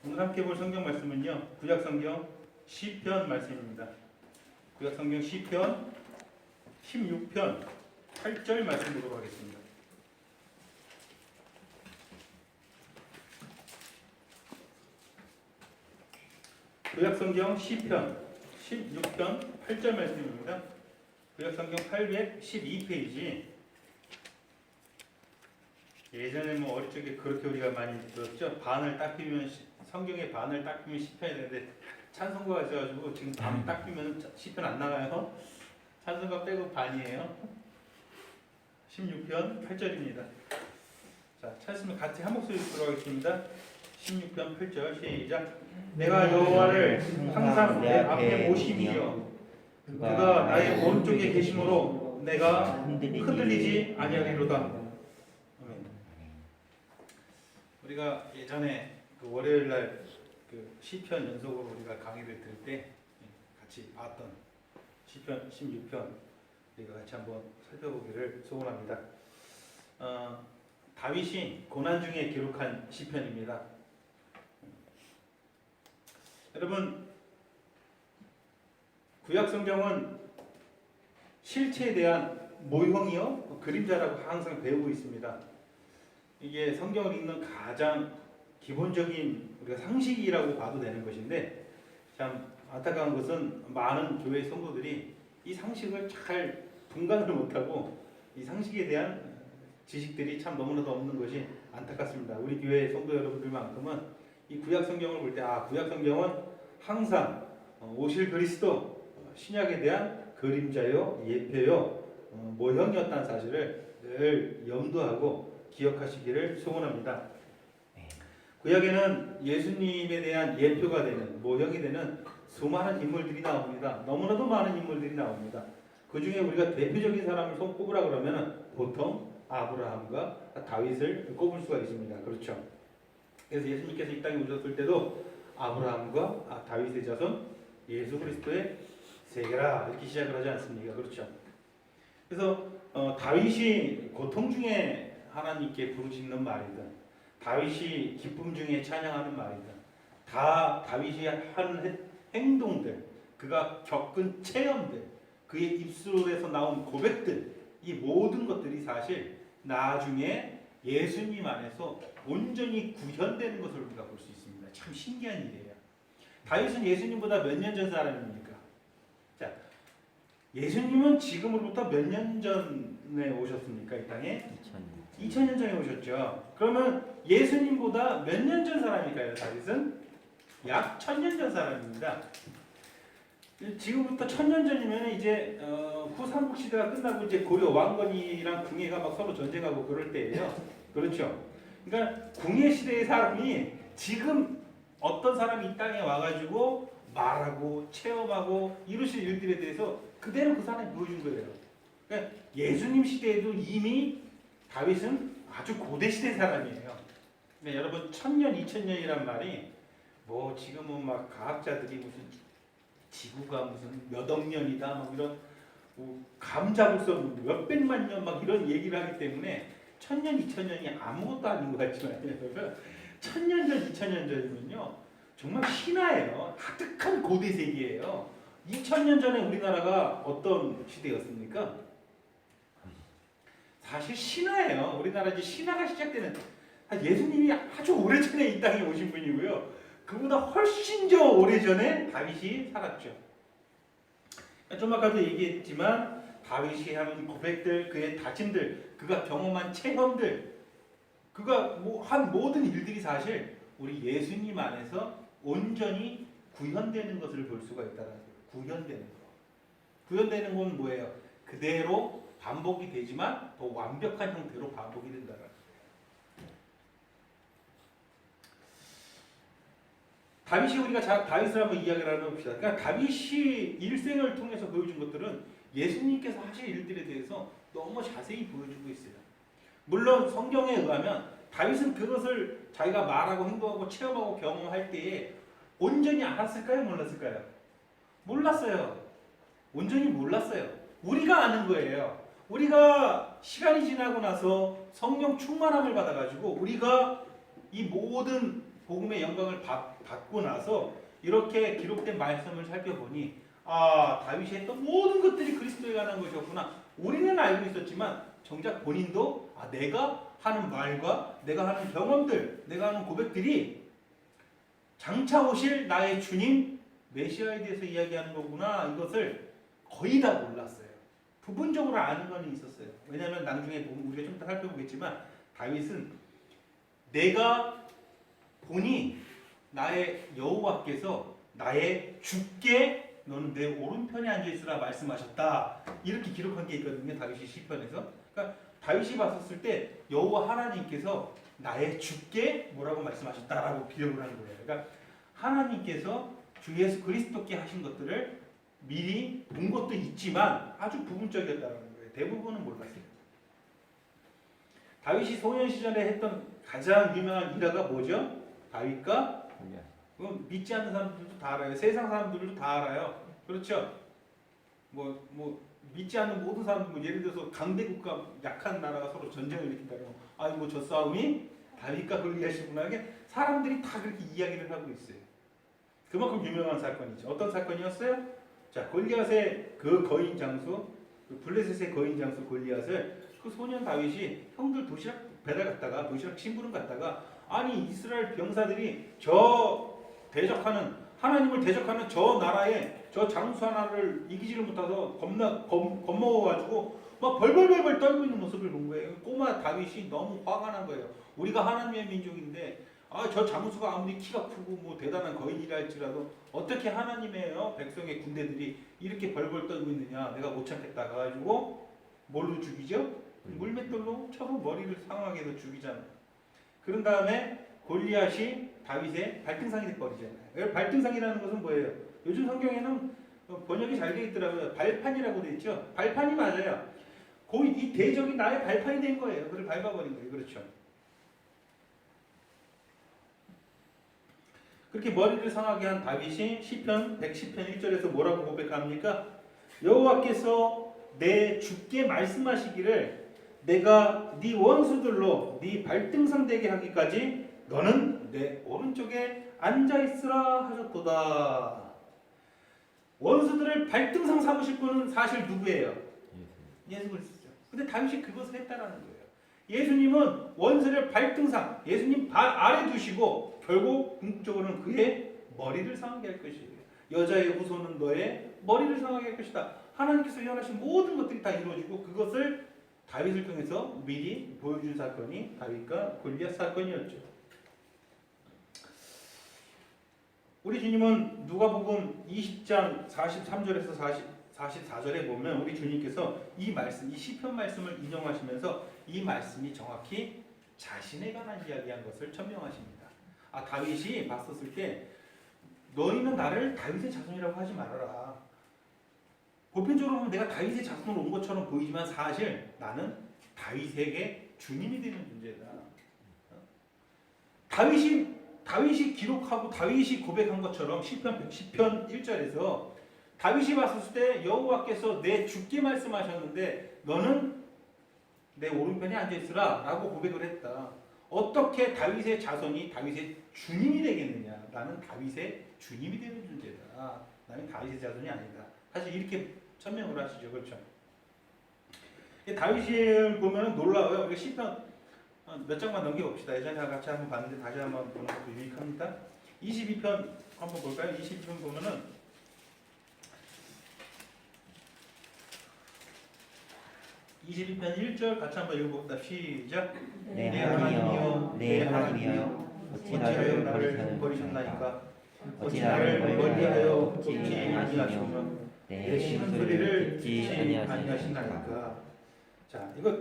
오늘 함께 볼 성경 말씀은요, 구약 성경 시편 말씀입니다. 구약 성경 시편 16편 8절 말씀 보도록 하겠습니다. 구약 성경 시편 16편 8절 말씀입니다. 구약 성경 812페이지. 예전에 뭐 어릴 적에 그렇게 우리가 많이 들었죠. 반을 딱 비면 성경의 반을 딱 비면 시편이 되는데 찬송가가 있어가지고 지금 반 딱 비면 시편 안 나가요. 찬송가 빼고 반이에요. 16편 8절입니다. 자, 찾으시면 같이 한 목소리 들어가겠습니다. 16편 8절 시작. 내가 여호와를 항상 내 앞에 모심이여 그가 나의 오른쪽에 계심으로 내가 흔들리지 아니하리로다. 우리가 예전에 그 월요일 날그 시편 연속으로 우리가 강의를 들을 때 같이 봤던 시편 16편 우리가 같이 한번 살펴보기를 소원합니다. 다윗이 고난 중에 기록한 시편입니다. 여러분, 구약 성경은 실체에 대한 모형이요 그림자라고 항상 배우고 있습니다. 이게 성경을 읽는 가장 기본적인 우리가 상식이라고 봐도 되는 것인데, 참 안타까운 것은 많은 교회 성도들이 이 상식을 잘 분간을 못하고 이 상식에 대한 지식들이 참 너무나도 없는 것이 안타깝습니다. 우리 교회 성도 여러분들만큼은 이 구약 성경을 볼 때 구약 성경은 항상 오실 그리스도 신약에 대한 그림자요 예표요 모형이었다는 사실을 늘 염두하고 기억하시기를 소원합니다. 구약에는 예수님에 대한 예표가 되는 모형이 되는 수많은 인물들이 나옵니다. 너무나도 많은 인물들이 나옵니다. 그 중에 우리가 대표적인 사람을 꼽으라 그러면 보통 아브라함과 다윗을 꼽을 수가 있습니다. 그렇죠? 그래서 예수님께서 이 땅에 오셨을 때도 아브라함과 다윗의 자손 예수 그리스도의 세계라 이렇게 시작을 하지 않습니까? 그렇죠? 그래서 다윗이 고통 중에 하나님께 부르짖는 말이든 다윗이 기쁨 중에 찬양하는 말이든 다 다윗이 하는 행동들, 그가 겪은 체험들, 그의 입술에서 나온 고백들, 이 모든 것들이 사실 나중에 예수님 안에서 온전히 구현되는 것을 우리가 볼 수 있습니다. 참 신기한 일이에요. 다윗은 예수님보다 몇 년 전 사람입니까? 자, 예수님은 지금으로부터 몇 년 전에 오셨습니까? 이 땅에? 2000년 전에 오셨죠. 그러면 예수님보다 몇 년 전 사람일까요? 다윗은 약 1000년 전 사람입니다. 지금부터 1000년 전이면 이제 후삼국 시대가 끝나고 이제 고려 왕건이랑 궁예가 막 서로 전쟁하고 그럴 때예요. 그렇죠. 그러니까 궁예 시대의 사람이 지금 어떤 사람이 이 땅에 와가지고 말하고 체험하고 이루실 일들에 대해서 그대로 그 사람이 보여준 거예요. 그러니까 예수님 시대에도 이미 다윗은 아주 고대 시대 사람이에요. 그러니까 여러분 1000년, 2000년이란 말이 뭐 지금은 막 과학자들이 무슨 지구가 무슨 몇억 년이다 막 이런 감 잡을 수 없는 몇백만 년 막 이런 얘기를 하기 때문에 1000년, 2000년이 아무것도 아닌 것 같지만 1000년 전, 2000년 전이면요 정말 신화예요. 가득한 고대 세계예요. 2000년 전에 우리나라가 어떤 시대였습니까? 사실 신화예요. 우리나라 이제 신화가 시작되는 예수님이 아주 오래전에 이 땅에 오신 분이고요. 그보다 훨씬 더 오래전에 다윗이 살았죠. 좀 아까도 얘기했지만 다윗이 하는 고백들, 그의 다짐들, 그가 경험한 체험들, 그가 한 모든 일들이 사실 우리 예수님 안에서 온전히 구현되는 것을 볼 수가 있다는 거예요. 구현되는 거. 구현되는 건 뭐예요? 그대로 반복이 되지만 더 완벽한 형태로 반복이 된다는 거예요. 다윗이 우리가 다윗을 한번 이야기를 해봅시다. 그러니까 다윗이 일생을 통해서 보여준 것들은 예수님께서 하실 일들에 대해서 너무 자세히 보여주고 있어요. 물론 성경에 의하면 다윗은 그것을 자기가 말하고 행동하고 체험하고 경험할 때에 온전히 알았을까요? 몰랐을까요? 몰랐어요. 온전히 몰랐어요. 우리가 아는 거예요. 우리가 시간이 지나고 나서 성령 충만함을 받아가지고 우리가 이 모든 복음의 영광을 받고 나서 이렇게 기록된 말씀을 살펴보니 아, 다윗이 했던 모든 것들이 그리스도에 관한 것이었구나. 우리는 알고 있었지만 정작 본인도 아, 내가 하는 말과 내가 하는 경험들, 내가 하는 고백들이 장차 오실 나의 주님 메시아에 대해서 이야기하는 거구나. 이것을 거의 다 몰랐어요. 부분적으로 아는 건 있었어요. 왜냐하면 나중에 우리가 좀 이따 살펴보겠지만 다윗은 내가 보니 나의 여호와께서 나의 주께 너는 내 오른편에 앉아있으라 말씀하셨다. 이렇게 기록한 게 있거든요. 다윗이 시편에서. 그러니까 다윗이 봤었을 때 여호와 하나님께서 나의 주께 뭐라고 말씀하셨다라고 기록을 하는 거예요. 그러니까 하나님께서 주 예수 그리스도께 하신 것들을 미리 본 것도 있지만 아주 부분적이었다는 거예요. 대부분은 몰랐어요. 다윗이 소년 시절에 했던 가장 유명한 일화가 뭐죠? 다윗과 믿지 않는 사람들도 다 알아요. 세상 사람들도 다 알아요. 그렇죠? 뭐 믿지 않는 모든 사람들, 뭐 예를 들어서 강대국과 약한 나라가 서로 전쟁을 일으킨다고, 아니 뭐 저 싸움이 다윗과 골리앗이구나. 이게 사람들이 다 그렇게 이야기를 하고 있어요. 그만큼 유명한 사건이죠. 어떤 사건이었어요? 자, 골리앗의 그 거인 장수, 그 블레셋의 거인 장수 골리앗을 그 소년 다윗이 형들 도시락 배달 갔다가 도시락 심부름 갔다가 아니 이스라엘 병사들이 저 대적하는 하나님을 대적하는 저 나라에 저 장수 하나를 이기지를 못해서 겁먹어가지고 막 벌벌벌벌 떨고 있는 모습을 본 거예요. 꼬마 다윗이 너무 화가 난 거예요. 우리가 하나님의 민족인데 아, 저 장수가 아무리 키가 크고 뭐 대단한 거인이라 할지라도 어떻게 하나님의 백성의 군대들이 이렇게 벌벌 떨고 있느냐, 내가 못 참겠다 가지고 뭘로 죽이죠? 물맷돌로 쳐서 머리를 상하게 해서 죽이잖아요. 그런 다음에 골리앗이 다윗의 발등상이 돼버리잖아요. 발등상이라는 것은 뭐예요? 요즘 성경에는 번역이 잘 되어 있더라고요. 발판이라고 되어 있죠. 발판이 맞아요. 거의 이 대적이 나의 발판이 된 거예요. 그걸 밟아버린 거예요. 그렇죠. 그렇게 머리를 상하게 한 다윗이 시편 110편 1절에서 뭐라고 고백합니까? 여호와께서 내 주께 말씀하시기를 내가 네 원수들로 네 발등상 되게 하기까지 너는 내 오른쪽에 앉아있으라 하셨도다. 원수들을 발등상 삼으실 분은 사실 누구예요? 예수 그리스도죠. 근데 다윗이 그것을 했다라는 거예요. 예수님은 원수를 발등상, 예수님 발 아래 두시고 결국 궁극적으로는 그의 머리를 상하게 할 것이에요. 여자의 후손은 너의 머리를 상하게 할 것이다. 하나님께서 예언하신 모든 것들이 다 이루어지고 그것을 다윗을 통해서 미리 보여준 사건이 다윗과 골리앗 사건이었죠. 우리 주님은 누가복음 20장 43절에서 44절에 보면 우리 주님께서 이 말씀, 이 시편 말씀을 인용하시면서 이 말씀이 정확히 자신에 관한 이야기한 것을 천명하십니다. 아, 다윗이 봤었을 때 너희는 나를 다윗의 자손이라고 하지 말아라. 보편적으로 보면 내가 다윗의 자손으로 온 것처럼 보이지만 사실 나는 다윗에게 주님이 되는 존재다. 다윗이 기록하고 다윗이 고백한 것처럼 시편 110편 1절에서 다윗이 봤을 때 여호와께서 내 주께 말씀하셨는데 너는 내 오른편에 앉아있으라 라고 고백을 했다. 어떻게 다윗의 자손이 다윗의 주님이 되겠느냐. 나는 다윗의 주님이 되는 존재다. 나는 다윗의 자손이 아니다. 사실 이렇게 천명을 하시죠. 그렇죠. 다윗을 보면 놀라워요. 우리가 시편 몇 장만 넘겨봅시다. 예전에 같이 한번 봤는데 다시 한번 보는 것도 유익합니다. 22편 한번 볼까요? 22편 보면은 (22편) 1절 같이 한번 읽어봅시다. 시작. 내 하나님이여 내 하나님이여 어찌 나를 버리셨나이까? 어찌 나를 멀리하여 돕지 아니하시며 내 쉬는 소리를 듣지 아니하시나이까? 자, 이거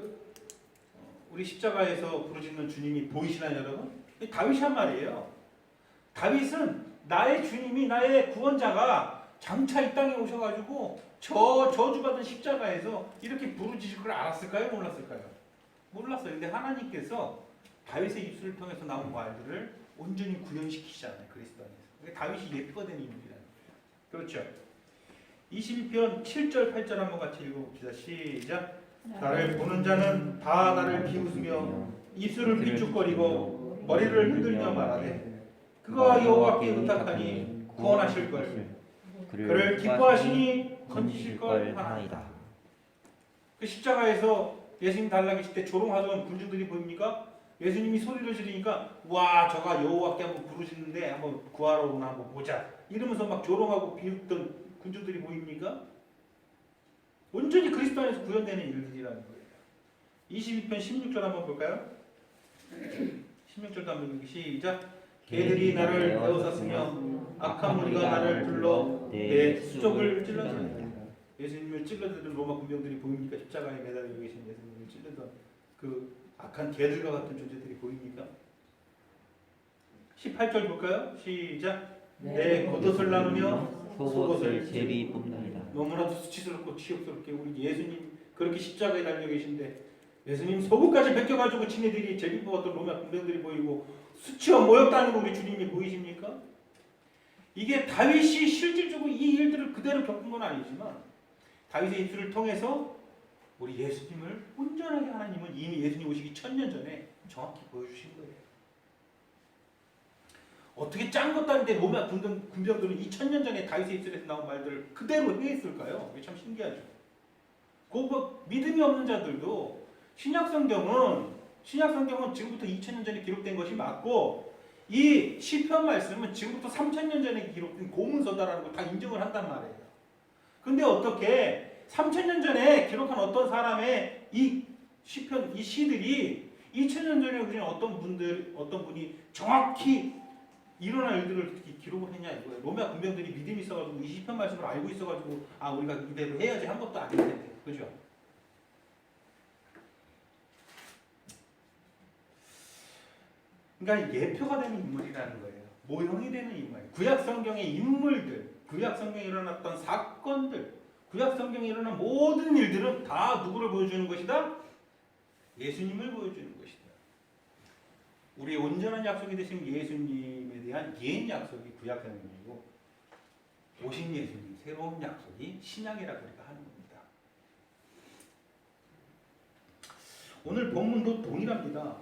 우리 십자가에서 부르짖는 주님이 보이시나요, 여러분? 다윗이 한 말이에요. 다윗은 나의 주님이, 나의 구원자가 장차 이 땅에 오셔가지고 저 저주받은 십자가에서 이렇게 부르짖을 걸 알았을까요? 몰랐을까요? 몰랐어요. 근데 하나님께서 다윗의 입술을 통해서 나온 말들을 온전히 구현시키시잖아요. 그리스도 안에서. 다윗이 예표가 되는 인물이라는 거예요. 그렇죠. 22편 7절 8절 한번 같이 읽어봅시다. 시작. 나를 보는 자는 다 나를 비웃으며 입술을 삐죽거리고 머리를 흔들며 말하되 그가 여호와께 의탁하니 구원하실 걸 그를 기뻐하시니 건지실 걸 하나이다. 그 십자가에서 예수님 달라계실 때 조롱하던 군주들이 보입니까? 예수님이 소리를 지르니까 와 저가 여호와께 한번 부르시는데 한번 구하러 오나 한번 보자 이러면서 막 조롱하고 비웃던 군주들이 보입니까? 온전히 그리스도 안에서 구현되는 일들이라는 거예요. 22편 16절 한번 볼까요? 16절도 한번 시작. 개들이 나를 에워쌌으며 악한 무리가 나를 불러 내 수족을 찔러줬다. 예수님을 찔러드는 로마 군병들이 보입니까? 십자가에 매달려 계신 예수님을 찔르던 그 악한 개들과 같은 존재들이 보입니까? 18절 볼까요? 시작. 내 겉옷을 나누며 속옷을 제비 뽑나이다. 너무나도 수치스럽고 치욕스럽게 우리 예수님 그렇게 십자가에 달려 계신데 예수님 속옷까지 벗겨가지고 지네들이 제비 뽑았던 로마 군병들이 보이고 수치와 모욕당하는 우리 주님이 보이십니까? 이게 다윗이 실질적으로 이 일들을 그대로 겪은 건 아니지만 다윗의 입술을 통해서 우리 예수님을 온전하게 하나님은 이미 예수님 오시기 1000년 전에 정확히 보여주신 거예요. 어떻게 짠 것도 아닌데 로마 군병들은 2000년 전에 다윗의 입술에서 나온 말들을 그대로 행했을까요? 이게 참 신기하죠. 그 믿음이 없는 자들도 신약성경은 지금부터 2000년 전에 기록된 것이 맞고 이 시편 말씀은 지금부터 3000년 전에 기록된 고문서다라는 걸 다 인정을 한단 말이에요. 근데 어떻게 3000년 전에 기록한 어떤 사람의 이 시편, 이 시들이 2000년 전에 그냥 어떤 분이 정확히 일어날 일들을 기록을 했냐 이거예요. 로마 군병들이 믿음이 있어가지고 이 시편 말씀을 알고 있어가지고 아 우리가 이대로 해야지 한 것도 아닐 텐데, 그죠? 그러니까 예표가 되는 인물이라는 거예요. 모형이 되는 인물. 구약 성경의 인물들, 구약 성경에 일어났던 사건들, 구약 성경에 일어난 모든 일들은 다 누구를 보여주는 것이다? 예수님을 보여주는 것이다. 우리의 온전한 약속이 되신 예수님에 대한 옛 약속이 구약 성경이고 오신 예수님, 새로운 약속이 신약이라고 우리가 하는 겁니다. 오늘 본문도 동일합니다.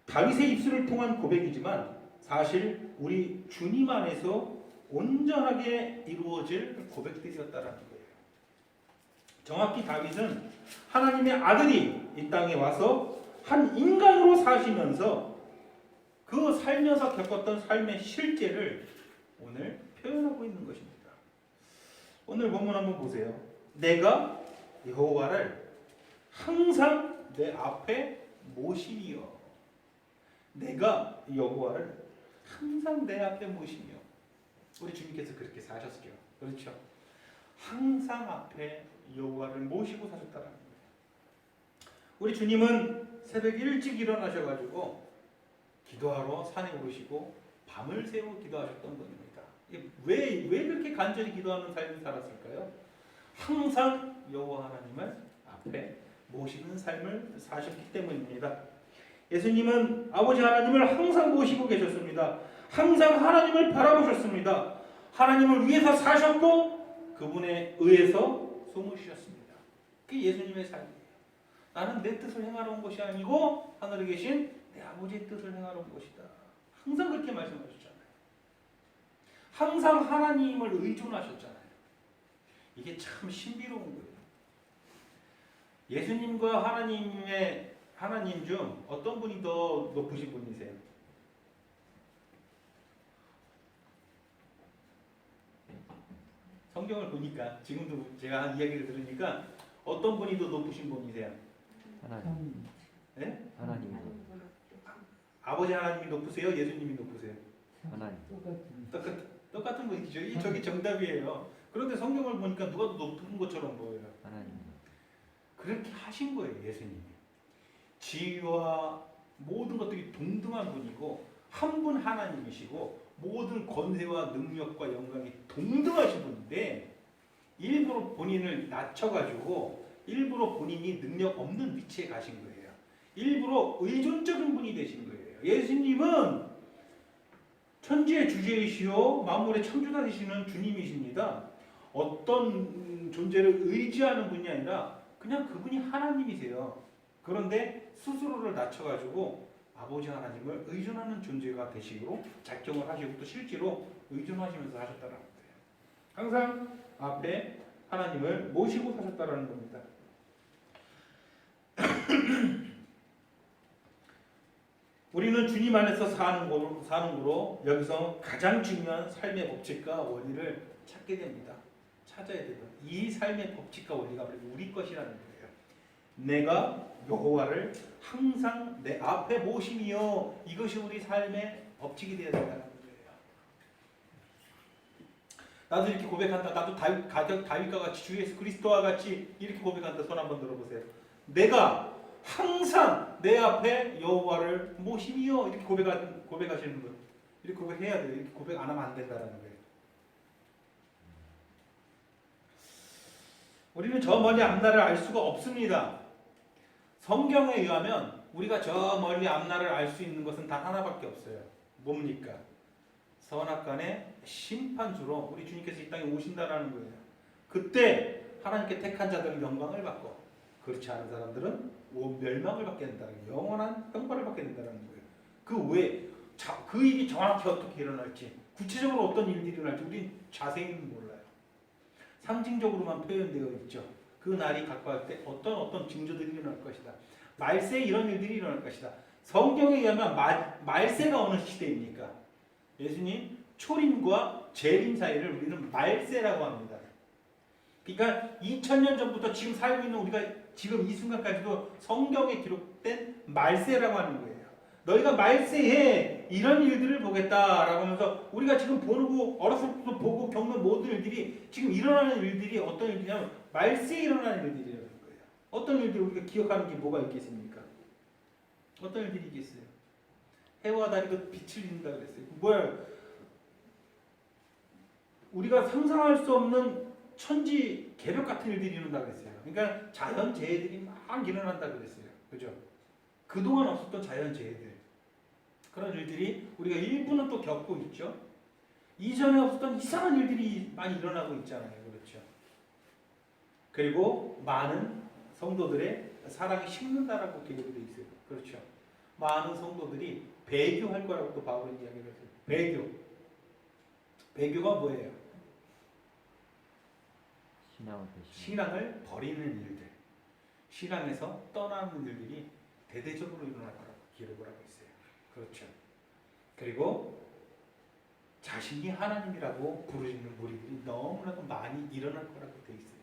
다윗의 입술을 통한 고백이지만 사실 우리 주님 안에서 온전하게 이루어질 고백들이었다라는 거예요. 정확히 다윗은 하나님의 아들이 이 땅에 와서 한 인간으로 사시면서 그 살면서 겪었던 삶의 실제를 오늘 표현하고 있는 것입니다. 오늘 본문 한번 보세요. 내가 여호와를 항상 내 앞에 모시며, 내가 여호와를 항상 내 앞에 모시며, 우리 주님께서 그렇게 사셨죠. 그렇죠? 항상 앞에 여호와를 모시고 사셨다는 거예요. 우리 주님은 새벽 일찍 일어나셔가지고 기도하러 산에 오르시고 밤을 새고 기도하셨던 분입니다. 왜 그렇게 간절히 기도하는 삶을 살았을까요? 항상 여호와 하나님을 앞에 모시는 삶을 사셨기 때문입니다. 예수님은 아버지 하나님을 항상 모시고 계셨습니다. 항상 하나님을 바라보셨습니다. 하나님을 위해서 사셨고 그분에 의해서 숨을 쉬셨습니다. 그게 예수님의 삶이에요. 나는 내 뜻을 행하러 온 것이 아니고 하늘에 계신 내 아버지의 뜻을 행하러 온 것이다. 항상 그렇게 말씀하셨잖아요. 항상 하나님을 의존하셨잖아요. 이게 참 신비로운 거예요. 예수님과 하나님 중 어떤 분이 더 높으신 분이세요? 성경을 보니까 지금도 제가 한 이야기를 들으니까 어떤 분이 더 높으신 분이세요? 하나님. 네? 하나님. 아버지 하나님이 높으세요? 예수님이 높으세요? 하나님. 똑같은 분이죠. 저기 정답이에요. 그런데 성경을 보니까 누가 더 높은 것처럼 보여요. 하나님. 그렇게 하신 거예요, 예수님이. 지위와 모든 것들이 동등한 분이고 한 분 하나님이시고 모든 권세와 능력과 영광이 동등하신 분인데 일부러 본인을 낮춰가지고 일부러 본인이 능력 없는 위치에 가신 거예요. 일부러 의존적인 분이 되신 거예요. 예수님은 천지의 주제이시오 만물의 창조자 되시는 주님이십니다. 어떤 존재를 의지하는 분이 아니라 그냥 그분이 하나님이세요. 그런데 스스로를 낮춰가지고 아버지 하나님을 의존하는 존재가 되시기로 작정을 하시고 또 실제로 의존하시면서 하셨다는 거예요. 항상 앞에 하나님을 모시고 사셨다는 겁니다. 우리는 주님 안에서 사는 거로 여기서 가장 중요한 삶의 법칙과 원리를 찾게 됩니다. 찾아야 돼요. 이 삶의 법칙과 원리가 우리 것이라는 거예요. 내가 여호와를 항상 내 앞에 모심이요, 이것이 우리 삶의 법칙이 되어야 된다는 거예요. 나도 이렇게 고백한다. 나도 다윗과 같이 주 예수 그리스도와 같이 이렇게 고백한다. 손 한번 들어보세요. 내가 항상 내 앞에 여호와를 모심이요, 이렇게 고백하시는 분, 이렇게 고백해야 돼요. 이렇게 고백 안 하면 안 된다는 거예요. 우리는 저 멀리 앞날을 알 수가 없습니다. 성경에 의하면 우리가 저 멀리 앞날을 알 수 있는 것은 단 하나밖에 없어요. 뭡니까? 선악간의 심판주로 우리 주님께서 이 땅에 오신다라는 거예요. 그때 하나님께 택한 자들은 영광을 받고 그렇지 않은 사람들은 멸망을 받게 된다는 거예요. 영원한 형벌을 받게 된다는 거예요. 그 외에 그 일이 정확히 어떻게 일어날지, 구체적으로 어떤 일들이 일어날지 우린 자세히는 몰라요. 상징적으로만 표현되어 있죠. 그 날이 가까울 때 어떤 징조들이 일어날 것이다. 말세에 이런 일들이 일어날 것이다. 성경에 의하면 말세가 어느 시대입니까? 예수님 초림과 재림 사이를 우리는 말세라고 합니다. 그러니까 2000년 전부터 지금 살고 있는 우리가 지금 이 순간까지도 성경에 기록된 말세라고 하는 거예요. 너희가 말세에 이런 일들을 보겠다라고 하면서 우리가 지금 보고 어렸을 때부터 보고 겪는 모든 일들이 지금 일어나는 일들이 어떤 일이냐면 말세에 일어나는 일들이라는 거예요. 어떤 일들을 우리가 기억하는 게 뭐가 있겠습니까? 어떤 일들이 있겠어요? 해와 달이 그 빛을 잃는다 그랬어요. 뭐야? 우리가 상상할 수 없는 천지 개벽 같은 일들이 일어난다 그랬어요. 그러니까 자연 재해들이 막 일어난다 그랬어요. 그죠? 그동안 없었던 자연 재해들, 그런 일들이 우리가 일부는 또 겪고 있죠. 이전에 없었던 이상한 일들이 많이 일어나고 있잖아요. 그렇죠? 그리고 많은 성도들의 사랑이 식는다라고 기록이 되어 있어요. 그렇죠? 많은 성도들이 배교할 거라고 또 바울은 이야기를 했어요. 배교가 뭐예요? 신앙을 버리는 일들, 신앙에서 떠나는 일들이 대대적으로 일어날 거라고 기록을 하고 있어요. 그렇죠. 그리고 자신이 하나님이라고 부르짖는 무리들이 너무나도 많이 일어날 거라고 되어 있어요.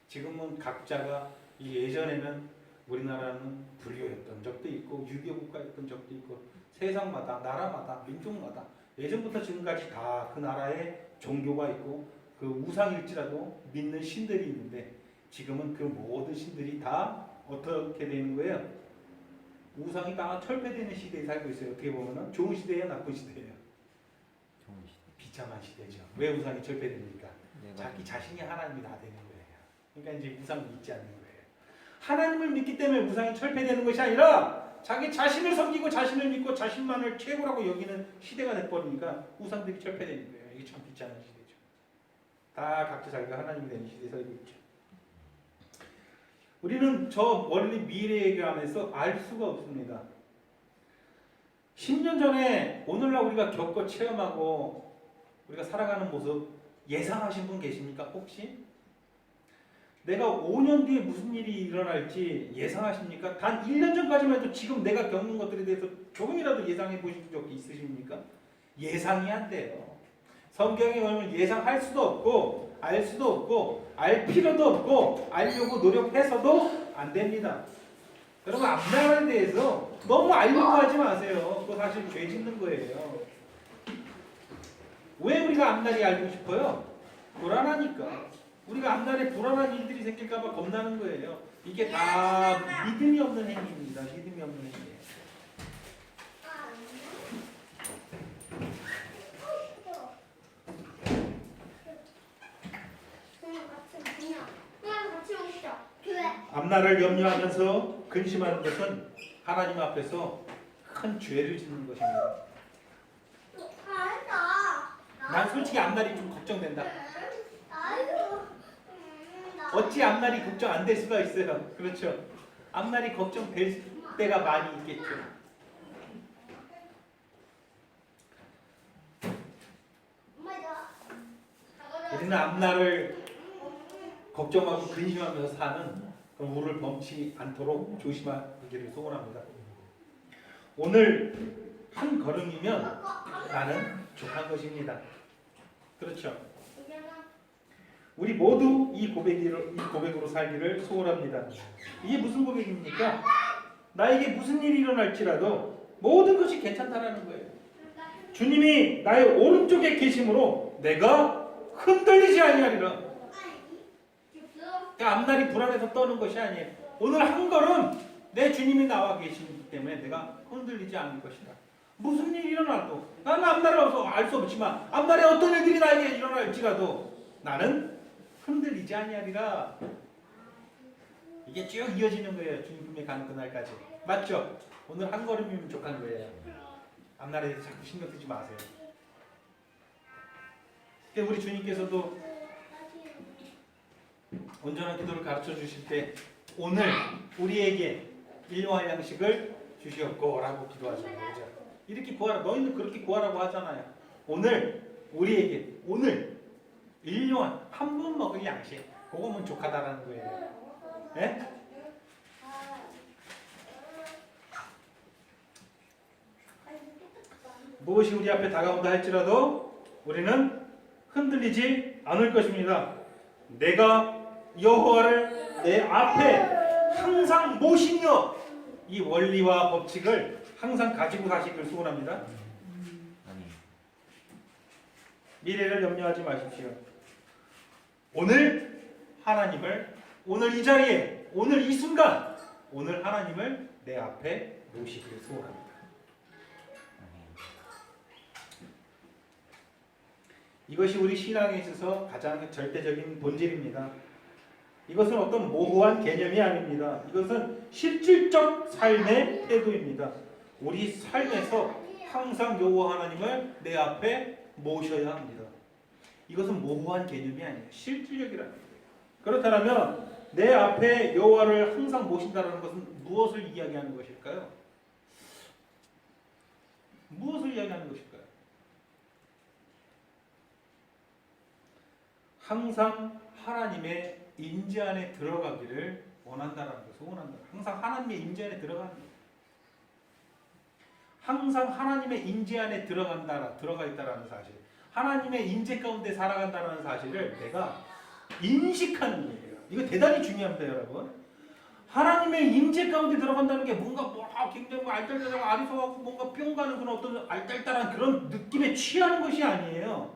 지금은 각자가 예전에는 우리나라는 불교였던 적도 있고 유교 국가였던 적도 있고 세상마다 나라마다 민족마다 예전부터 지금까지 다 그 나라에 종교가 있고 그 우상일지라도 믿는 신들이 있는데 지금은 그 모든 신들이 다 어떻게 되는 거예요? 우상이 다 철폐되는 시대에 살고 있어요. 어떻게 보면은 좋은 시대예요, 나쁜 시대예요? 좋은 시대. 비참한 시대죠. 왜 우상이 철폐됩니까? 네, 자기 자신이 하나님이 다 되는 거예요. 그러니까 이제 우상을 믿지 않는 거예요. 하나님을 믿기 때문에 우상이 철폐되는 것이 아니라 자기 자신을 섬기고 자신을 믿고 자신만을 최고라고 여기는 시대가 돼버리니까 우상들이 철폐되는 거예요. 이게 참 비참한 시대죠. 다 각자 자기가 하나님이 되는 시대에 살고 있죠. 우리는 저 멀리 미래 얘기하면서 알 수가 없습니다. 10년 전에 오늘날 우리가 겪고 체험하고 우리가 살아가는 모습 예상하신 분 계십니까? 혹시? 내가 5년 뒤에 무슨 일이 일어날지 예상하십니까? 단 1년 전까지만 해도 지금 내가 겪는 것들에 대해서 조금이라도 예상해 보신 적이 있으십니까? 예상이 안 돼요. 성경에 보면 예상할 수도 없고 알 수도 없고 알 필요도 없고 알려고 노력해서도 안 됩니다. 여러분 앞날에 대해서 너무 알려고 하지 마세요. 그거 사실 죄 짓는 거예요. 왜 우리가 앞날이 알고 싶어요? 불안하니까. 우리가 앞날에 불안한 일들이 생길까 봐 겁나는 거예요. 이게 다 믿음이 없는 행위입니다. 믿음이 없는 행위예요. 앞날을 염려하면서 근심하는 것은 하나님 앞에서 큰 죄를 짓는 것입니다. 난 솔직히 앞날이 좀 걱정된다. 어찌 앞날이 걱정 안 될 수가 있어요. 그렇죠? 앞날이 걱정될 때가 많이 있겠죠. 우리는 앞날을 걱정하고 근심하면서 사는 그런 우를 범치 않도록 조심하기를 소원합니다. 오늘 한 걸음이면 나는 족한 것입니다. 그렇죠? 우리 모두 이 고백으로 살기를 소원합니다. 이게 무슨 고백입니까? 나에게 무슨 일이 일어날지라도 모든 것이 괜찮다라는 거예요. 주님이 나의 오른쪽에 계심으로 내가 흔들리지 아니하리라. 그러니까 앞날이 불안해서 떠는 것이 아니에요. 오늘 한 걸음 내 주님이 나와 계시기 때문에 내가 흔들리지 않을 것이다. 무슨 일이 일어나도 나는 앞날을 알 수 없지만 앞날에 어떤 일들이 나에게 일어날지라도 나는 흔들리지 아니하리라. 이게 쭉 이어지는 거예요. 주님 품에 가는 그날까지. 맞죠? 오늘 한 걸음이면 족한 거예요. 앞날에 대해서 자꾸 신경 쓰지 마세요. 우리 주님께서도 온전한 기도를 가르쳐 주실 때 오늘 우리에게 일용할 양식을 주시옵고 라고 기도하잖아요. 그죠? 이렇게 구하라. 너희는 그렇게 구하라고 하잖아요. 오늘 우리에게 오늘 일용할 한 번 먹을 양식 그거면 족하다라는 거예요. 네? 무엇이 우리 앞에 다가온다 할지라도 우리는 흔들리지 않을 것입니다. 내가 여호와를 내 앞에 항상 모시며 이 원리와 법칙을 항상 가지고 가시길 소원합니다. 미래를 염려하지 마십시오. 오늘 하나님을 오늘 이 자리에 오늘 이 순간 오늘 하나님을 내 앞에 모시기를 소원합니다. 이것이 우리 신앙에 있어서 가장 절대적인 본질입니다. 이것은 어떤 모호한 개념이 아닙니다. 이것은 실질적 삶의 태도입니다. 우리 삶에서 항상 여호와 하나님을 내 앞에 모셔야 합니다. 이것은 모호한 개념이 아니에요. 실질적이라는 거예요. 그렇다면 내 앞에 여호와를 항상 모신다는 것은 무엇을 이야기하는 것일까요? 무엇을 이야기하는 것일까요? 항상 하나님의 임재 안에 들어가기를 원한다라는 것을 소원한다. 항상 하나님의 임재 안에 들어가는 거예요. 항상 하나님의 임재 안에 들어가 있다라는 사실, 하나님의 임재 가운데 살아간다는 사실을 내가 인식하는 거예요. 이거 대단히 중요합니다, 여러분. 하나님의 임재 가운데 들어간다는 게 뭔가 굉장히 알딸딸하고 아리송하고 뭔가 뿅 가는 그런 어떤 알딸딸한 그런 느낌에 취하는 것이 아니에요.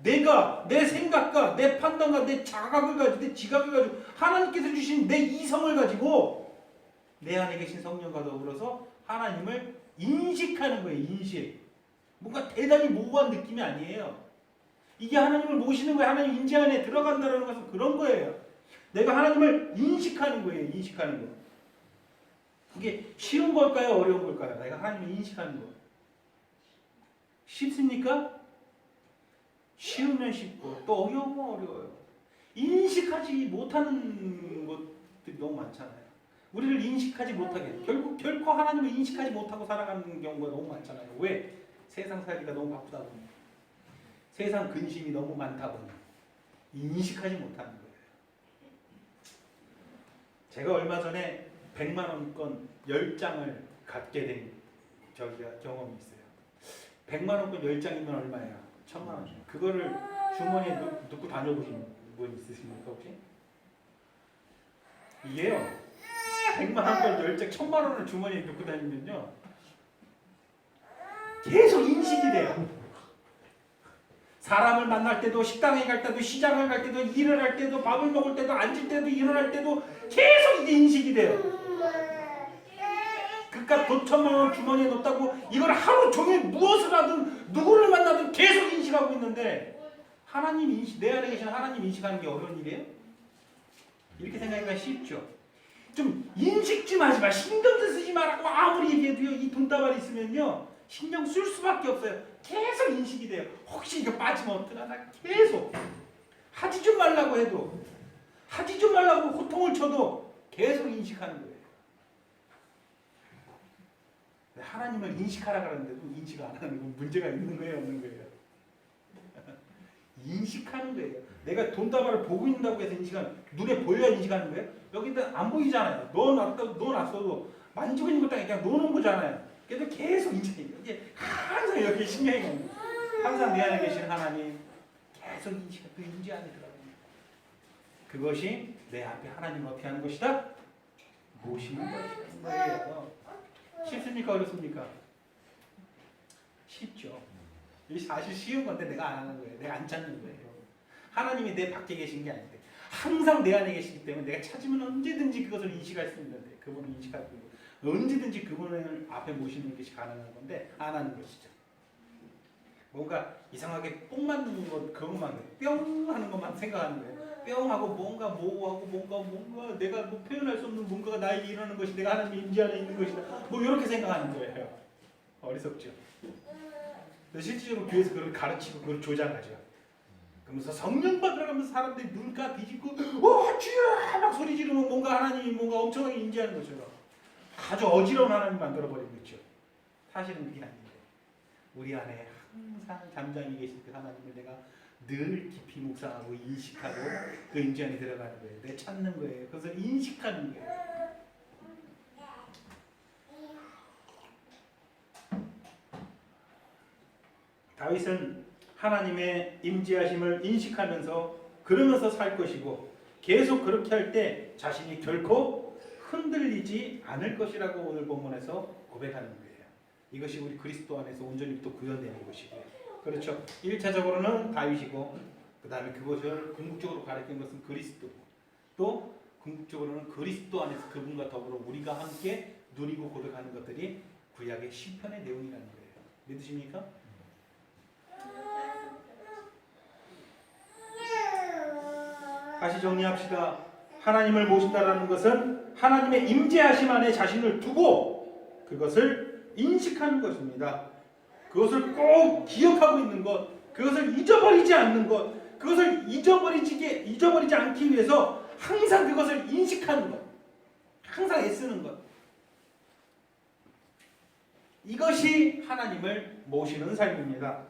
내가 내 생각과 내 판단과 내 자각을 가지고 내 지각을 가지고 하나님께서 주신 내 이성을 가지고 내 안에 계신 성령과 더불어서 하나님을 인식하는 거예요. 인식. 뭔가 대단히 모호한 느낌이 아니에요. 이게 하나님을 모시는 거예요. 하나님 임재 안에 들어간다는 것은 그런 거예요. 내가 하나님을 인식하는 거예요. 인식하는 거. 그게 쉬운 걸까요? 어려운 걸까요? 내가 하나님을 인식하는 거. 쉽습니까? 쉬우면 쉽고 또 어려우면 어려워요. 인식하지 못하는 것들이 너무 많잖아요. 우리를 인식하지 못하게 결코 하나님을 인식하지 못하고 살아가는 경우가 너무 많잖아요. 왜? 세상 살기가 너무 바쁘다 보니, 세상 근심이 너무 많다 보니 인식하지 못하는 거예요. 제가 얼마 전에 100만 원권 10장을 갖게 된 경험이 있어요. 100만 원권 10장이면 얼마예요? 1000만 원. 그거를 주머니에 넣고 다녀보신 분 있으십니까 혹시? 이게요, 100만 원권 10장 1000만 원을 주머니에 넣고 다니면요 계속 인식이 돼요. 사람을 만날 때도, 식당에 갈 때도, 시장을 갈 때도, 일을 할 때도, 밥을 먹을 때도, 앉을 때도, 일어날 때도 계속 이게 인식이 돼요. 그깟 돈 1000만 원 주머니에 넣었다고 이걸 하루 종일 무엇을 하든 누구를 만나든 계속 인식하고 있는데, 하나님 인식, 내 안에 계신 하나님 인식하는 게 어려운 일이에요? 이렇게 생각하기가 쉽죠. 좀 인식 좀 하지 마, 신경도 쓰지 말라고 아무리 얘기해도요, 이 돈다발이 있으면요 신경 쓸 수밖에 없어요. 계속 인식이 돼요. 혹시 이거 빠지면 어떡하나, 계속. 하지 좀 말라고 해도, 하지 좀 말라고 호통을 쳐도 계속 인식하는 거예요. 하나님을 인식하라 그러는데도 인식 안 하는 건 문제가 있는 거예요, 없는 거예요? 인식 인식하는 거예요. 내가 돈다발을 보고 있다고 해서 인식하는, 눈에 보여야 인식하는 거예요. 여기는 안 보이잖아요. 넣어놨어도 만지고 있는 것도 그냥 놓는 거잖아요. 그래도 계속 인식해요. 이게 항상 여기 신경이 가는 거예요. 항상 내 안에 계신 하나님 계속 인식하고 그 인지 안에 들어가요. 그것이 내 앞에 하나님 어떻게 하는 것이다? 모시는 거예요. 쉽습니까? 어렵습니까? 쉽죠. 이 사실 쉬운 건데 내가 안 하는 거예요. 내가 안 찾는 거예요. 하나님이 내 밖에 계신 게 아닌데 항상 내 안에 계시기 때문에 내가 찾으면 언제든지 그것을 인식할 수 있는데, 그분을 인식하고 언제든지 그분을 앞에 모시는 것이 가능한 건데 안 하는 것이죠. 뭔가 이상하게 뽕 만드는 것, 그것만 뿅 하는 것만 생각하는 거예요. 뿅 하고 뭔가 모호하고 뭔가 내가 뭐 표현할 수 없는 뭔가가 나에게 일어나는 것이 내가 하나님 임재 안에 있는 것이다. 뭐 이렇게 생각하는 거예요. 어리석죠. 실제로 교회에서 그걸 가르치고 그걸 조장하죠. 그러면서 성령 받으러가면서 사람들이 눈가 뒤집고 주여 막 소리 지르면 뭔가 하나님이 뭔가 엄청나게 임재하는 것처럼 아주 어지러운 하나님 만들어버리고 있죠. 사실은 그게 아닌데 우리 안에 항상 잠잠히 계신 그 하나님을 내가 늘 깊이 묵상하고 인식하고 그 임재 안에 들어가는 거예요. 내가 찾는 거예요. 그것을 인식하는 거예요. 다윗은 하나님의 임재하심을 인식하면서 그러면서 살 것이고 계속 그렇게 할 때 자신이 결코 흔들리지 않을 것이라고 오늘 본문에서 고백하는 거예요. 이것이 우리 그리스도 안에서 온전히 또 구현되는 것이고요. 그렇죠. 1차적으로는 다윗이고 그 다음에 그것을 궁극적으로 가리킨 것은 그리스도고 또 궁극적으로는 그리스도 안에서 그분과 더불어 우리가 함께 누리고 고백하는 것들이 구약의 시편의 내용이라는 거예요. 믿으십니까? 다시 정리합시다. 하나님을 모신다라는 것은 하나님의 임재하심 안에 자신을 두고 그것을 인식하는 것입니다. 그것을 꼭 기억하고 있는 것, 그것을 잊어버리지 않는 것, 그것을 잊어버리지 않기 위해서 항상 그것을 인식하는 것, 항상 애쓰는 것. 이것이 하나님을 모시는 삶입니다.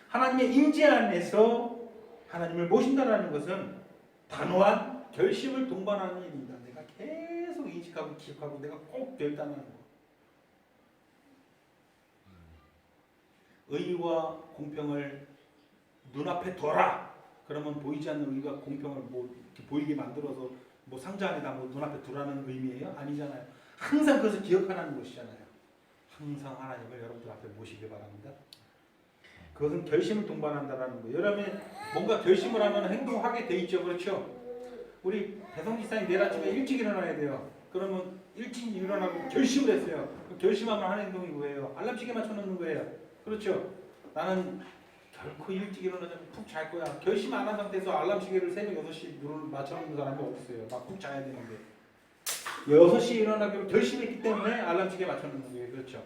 하나님의 임재 안에서 하나님을 모신다라는 것은 단호한 결심을 동반하는 일입니다. 내가 계속 인식하고 기억하고 내가 꼭 결단하는 것. 의와 공평을 눈앞에 둬라. 그러면 보이지 않는 의와 공평을 뭐 이렇게 보이게 만들어서 뭐 상자 안에다 뭐 눈앞에 두라는 의미예요? 아니잖아요. 항상 그것을 기억하라는 것이잖아요. 항상 하나님을 여러분들 앞에 모시기 바랍니다. 그것은 결심을 동반한다라는 거예요. 여러분 뭔가 결심을 하면 행동하게 돼 있죠, 그렇죠? 우리 배성지사님 내일 아침에 일찍 일어나야 돼요. 그러면 일찍 일어나고 결심을 했어요. 그 결심하면 하는 행동이 뭐예요? 알람시계 맞춰놓는 거예요. 그렇죠? 나는 결코 일찍 일어나자면 푹 잘 거야. 결심 안 한 상태에서 알람시계를 새벽 6시 눈을 맞춰놓는 사람이 없어요. 막 푹 자야 되는데 6시 일어나기로 결심했기 때문에 알람시계 맞춰놓는 거예요. 그렇죠?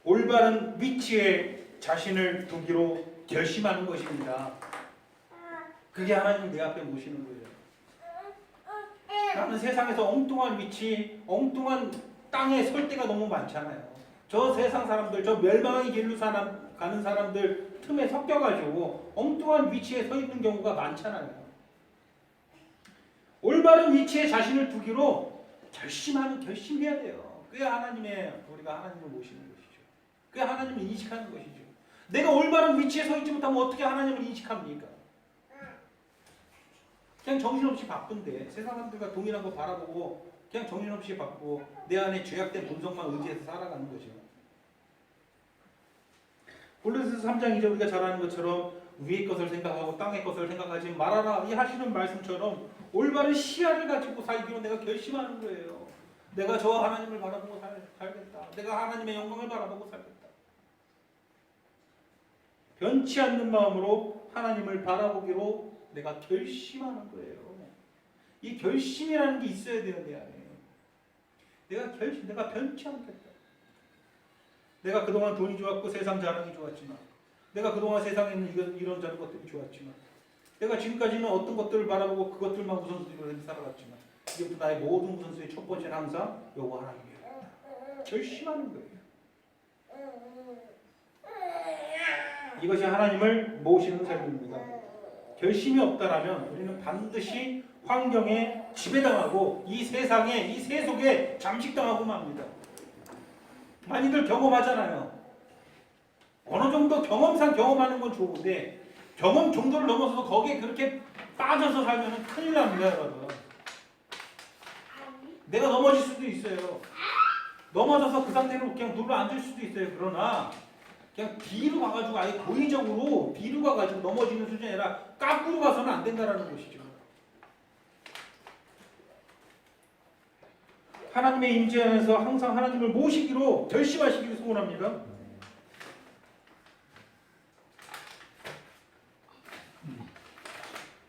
올바른 위치에 자신을 두기로 결심하는 것입니다. 그게 하나님 내 앞에 모시는 거예요. 나는 세상에서 엉뚱한 위치, 엉뚱한 땅에 설 때가 너무 많잖아요. 저 세상 사람들, 저 멸망의 길로 가는 사람들 틈에 섞여가지고 엉뚱한 위치에 서 있는 경우가 많잖아요. 올바른 위치에 자신을 두기로 결심해야 돼요. 그게 우리가 하나님을 모시는 것이죠. 그게 하나님을 인식하는 것이죠. 내가 올바른 위치에 서 있지 못하면 어떻게 하나님을 인식합니까? 그냥 정신없이 바쁜데 세상 사람들과 동일한 거 바라보고 그냥 정신없이 바쁘고 내 안에 죄악된 본성만 의지해서 살아가는 거죠. 골로새서 3장 2절 우리가 잘 아는 것처럼 위의 것을 생각하고 땅의 것을 생각하지 말아라 이 하시는 말씀처럼 올바른 시야를 가지고 살기로 내가 결심하는 거예요. 내가 저 하나님을 바라보고 살겠다. 내가 하나님의 영광을 바라보고 살겠다. 변치 않는 마음으로 하나님을 바라보기로 내가 결심하는 거예요. 이 결심이라는 게 있어야 돼요, 내 안에. 내가 변치 않겠다. 내가 그동안 돈이 좋았고 세상 자랑이 좋았지만, 내가 그동안 세상에 있는 이런 저런 것들이 좋았지만, 내가 지금까지는 어떤 것들을 바라보고 그것들만 우선순위로 해서 살아갔지만, 이제부터 나의 모든 우선순위 첫 번째는 항상 여호와 하나님이에요. 결심하는 거예요. 이것이 하나님을 모시는 삶입니다. 결심이 없다라면 우리는 반드시 환경에 지배당하고 이 세상에 이 세속에 잠식당하고 맙니다. 많이들 경험하잖아요. 어느 정도 경험상 경험하는 건 좋은데 경험 정도를 넘어서서 거기에 그렇게 빠져서 살면 큰일 납니다, 여러분. 내가 넘어질 수도 있어요. 넘어져서 그 상태로 그냥 눌러 앉을 수도 있어요. 그러나 그냥 뒤로 가가지고 아예 고의적으로 뒤로 가가지고 넘어지는 수준이 아니라 까꾸로 가서는 안 된다라는 것이죠. 하나님의 임재 안에서 항상 하나님을 모시기로 결심하시기를 소원합니다.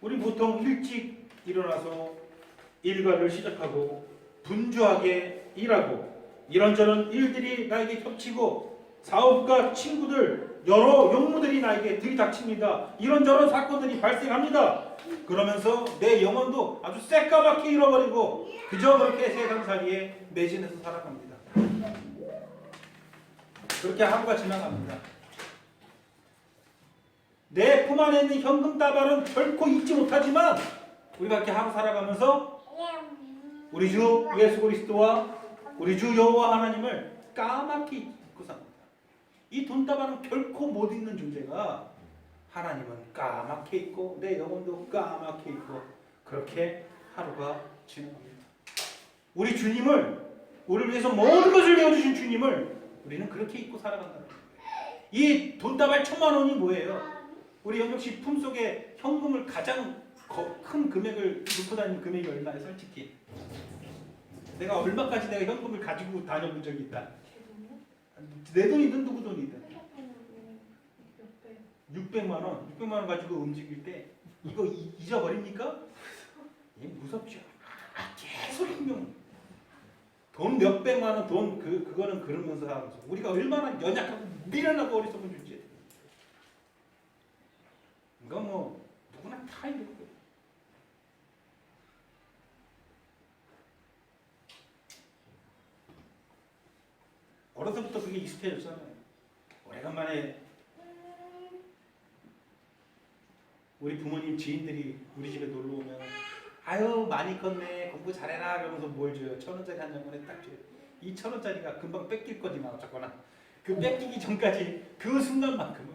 우리 보통 일찍 일어나서 일과를 시작하고 분주하게 일하고 이런저런 일들이 나에게 겹치고 사업과 친구들 여러 용무들이 나에게 들이닥칩니다. 이런저런 사건들이 발생합니다. 그러면서 내 영혼도 아주 새까맣게 잃어버리고 그저 그렇게 세상살이에 매진해서 살아갑니다. 그렇게 하루가 지나갑니다. 내 품 안에 있는 현금 다발은 결코 잊지 못하지만 우리가 이렇게 하루 살아가면서 우리 주 예수 그리스도와 우리 주 여호와 하나님을 까맣게 잊고 삽니다. 이 돈다발은 결코 못 잊는 존재가 하나님은 까맣게 잊고 내 영혼도 까맣게 잊고 그렇게 하루가 지나갑니다. 우리 주님을 우리를 위해서 모든 것을 내어주신 주님을 우리는 그렇게 잊고 살아간다는 거예요. 이 돈다발 1,000만 원이 뭐예요? 우리 영경 씨 품속에 현금을 가장 큰 금액을 넣고 다니는 금액이 얼마예요? 솔직히 내가 얼마까지 내가 현금을 가지고 다녀본 적이 있다. 내 돈이든 누구 돈이든 600만 원 가지고 움직일 때 이거 잊어버립니까? 무섭죠. 계속 신경 돈 몇백만 원 돈 그거는 그러면서 하면서 우리가 얼마나 연약하고 미련하고 어리석은 존재. 이거 뭐 누구나 다 이런 거예요. 어려서부터 그게 익숙해졌잖아요. 오래간만에 우리 부모님 지인들이 우리 집에 놀러 오면 아유 많이 컸네 공부 잘해라 그러면서 뭘 줘요? 1,000원짜리 한 장만에 딱 줘요. 이 1,000원짜리가 금방 뺏길 거지만 어쨌거나 그 뺏기기 전까지 그 순간만큼은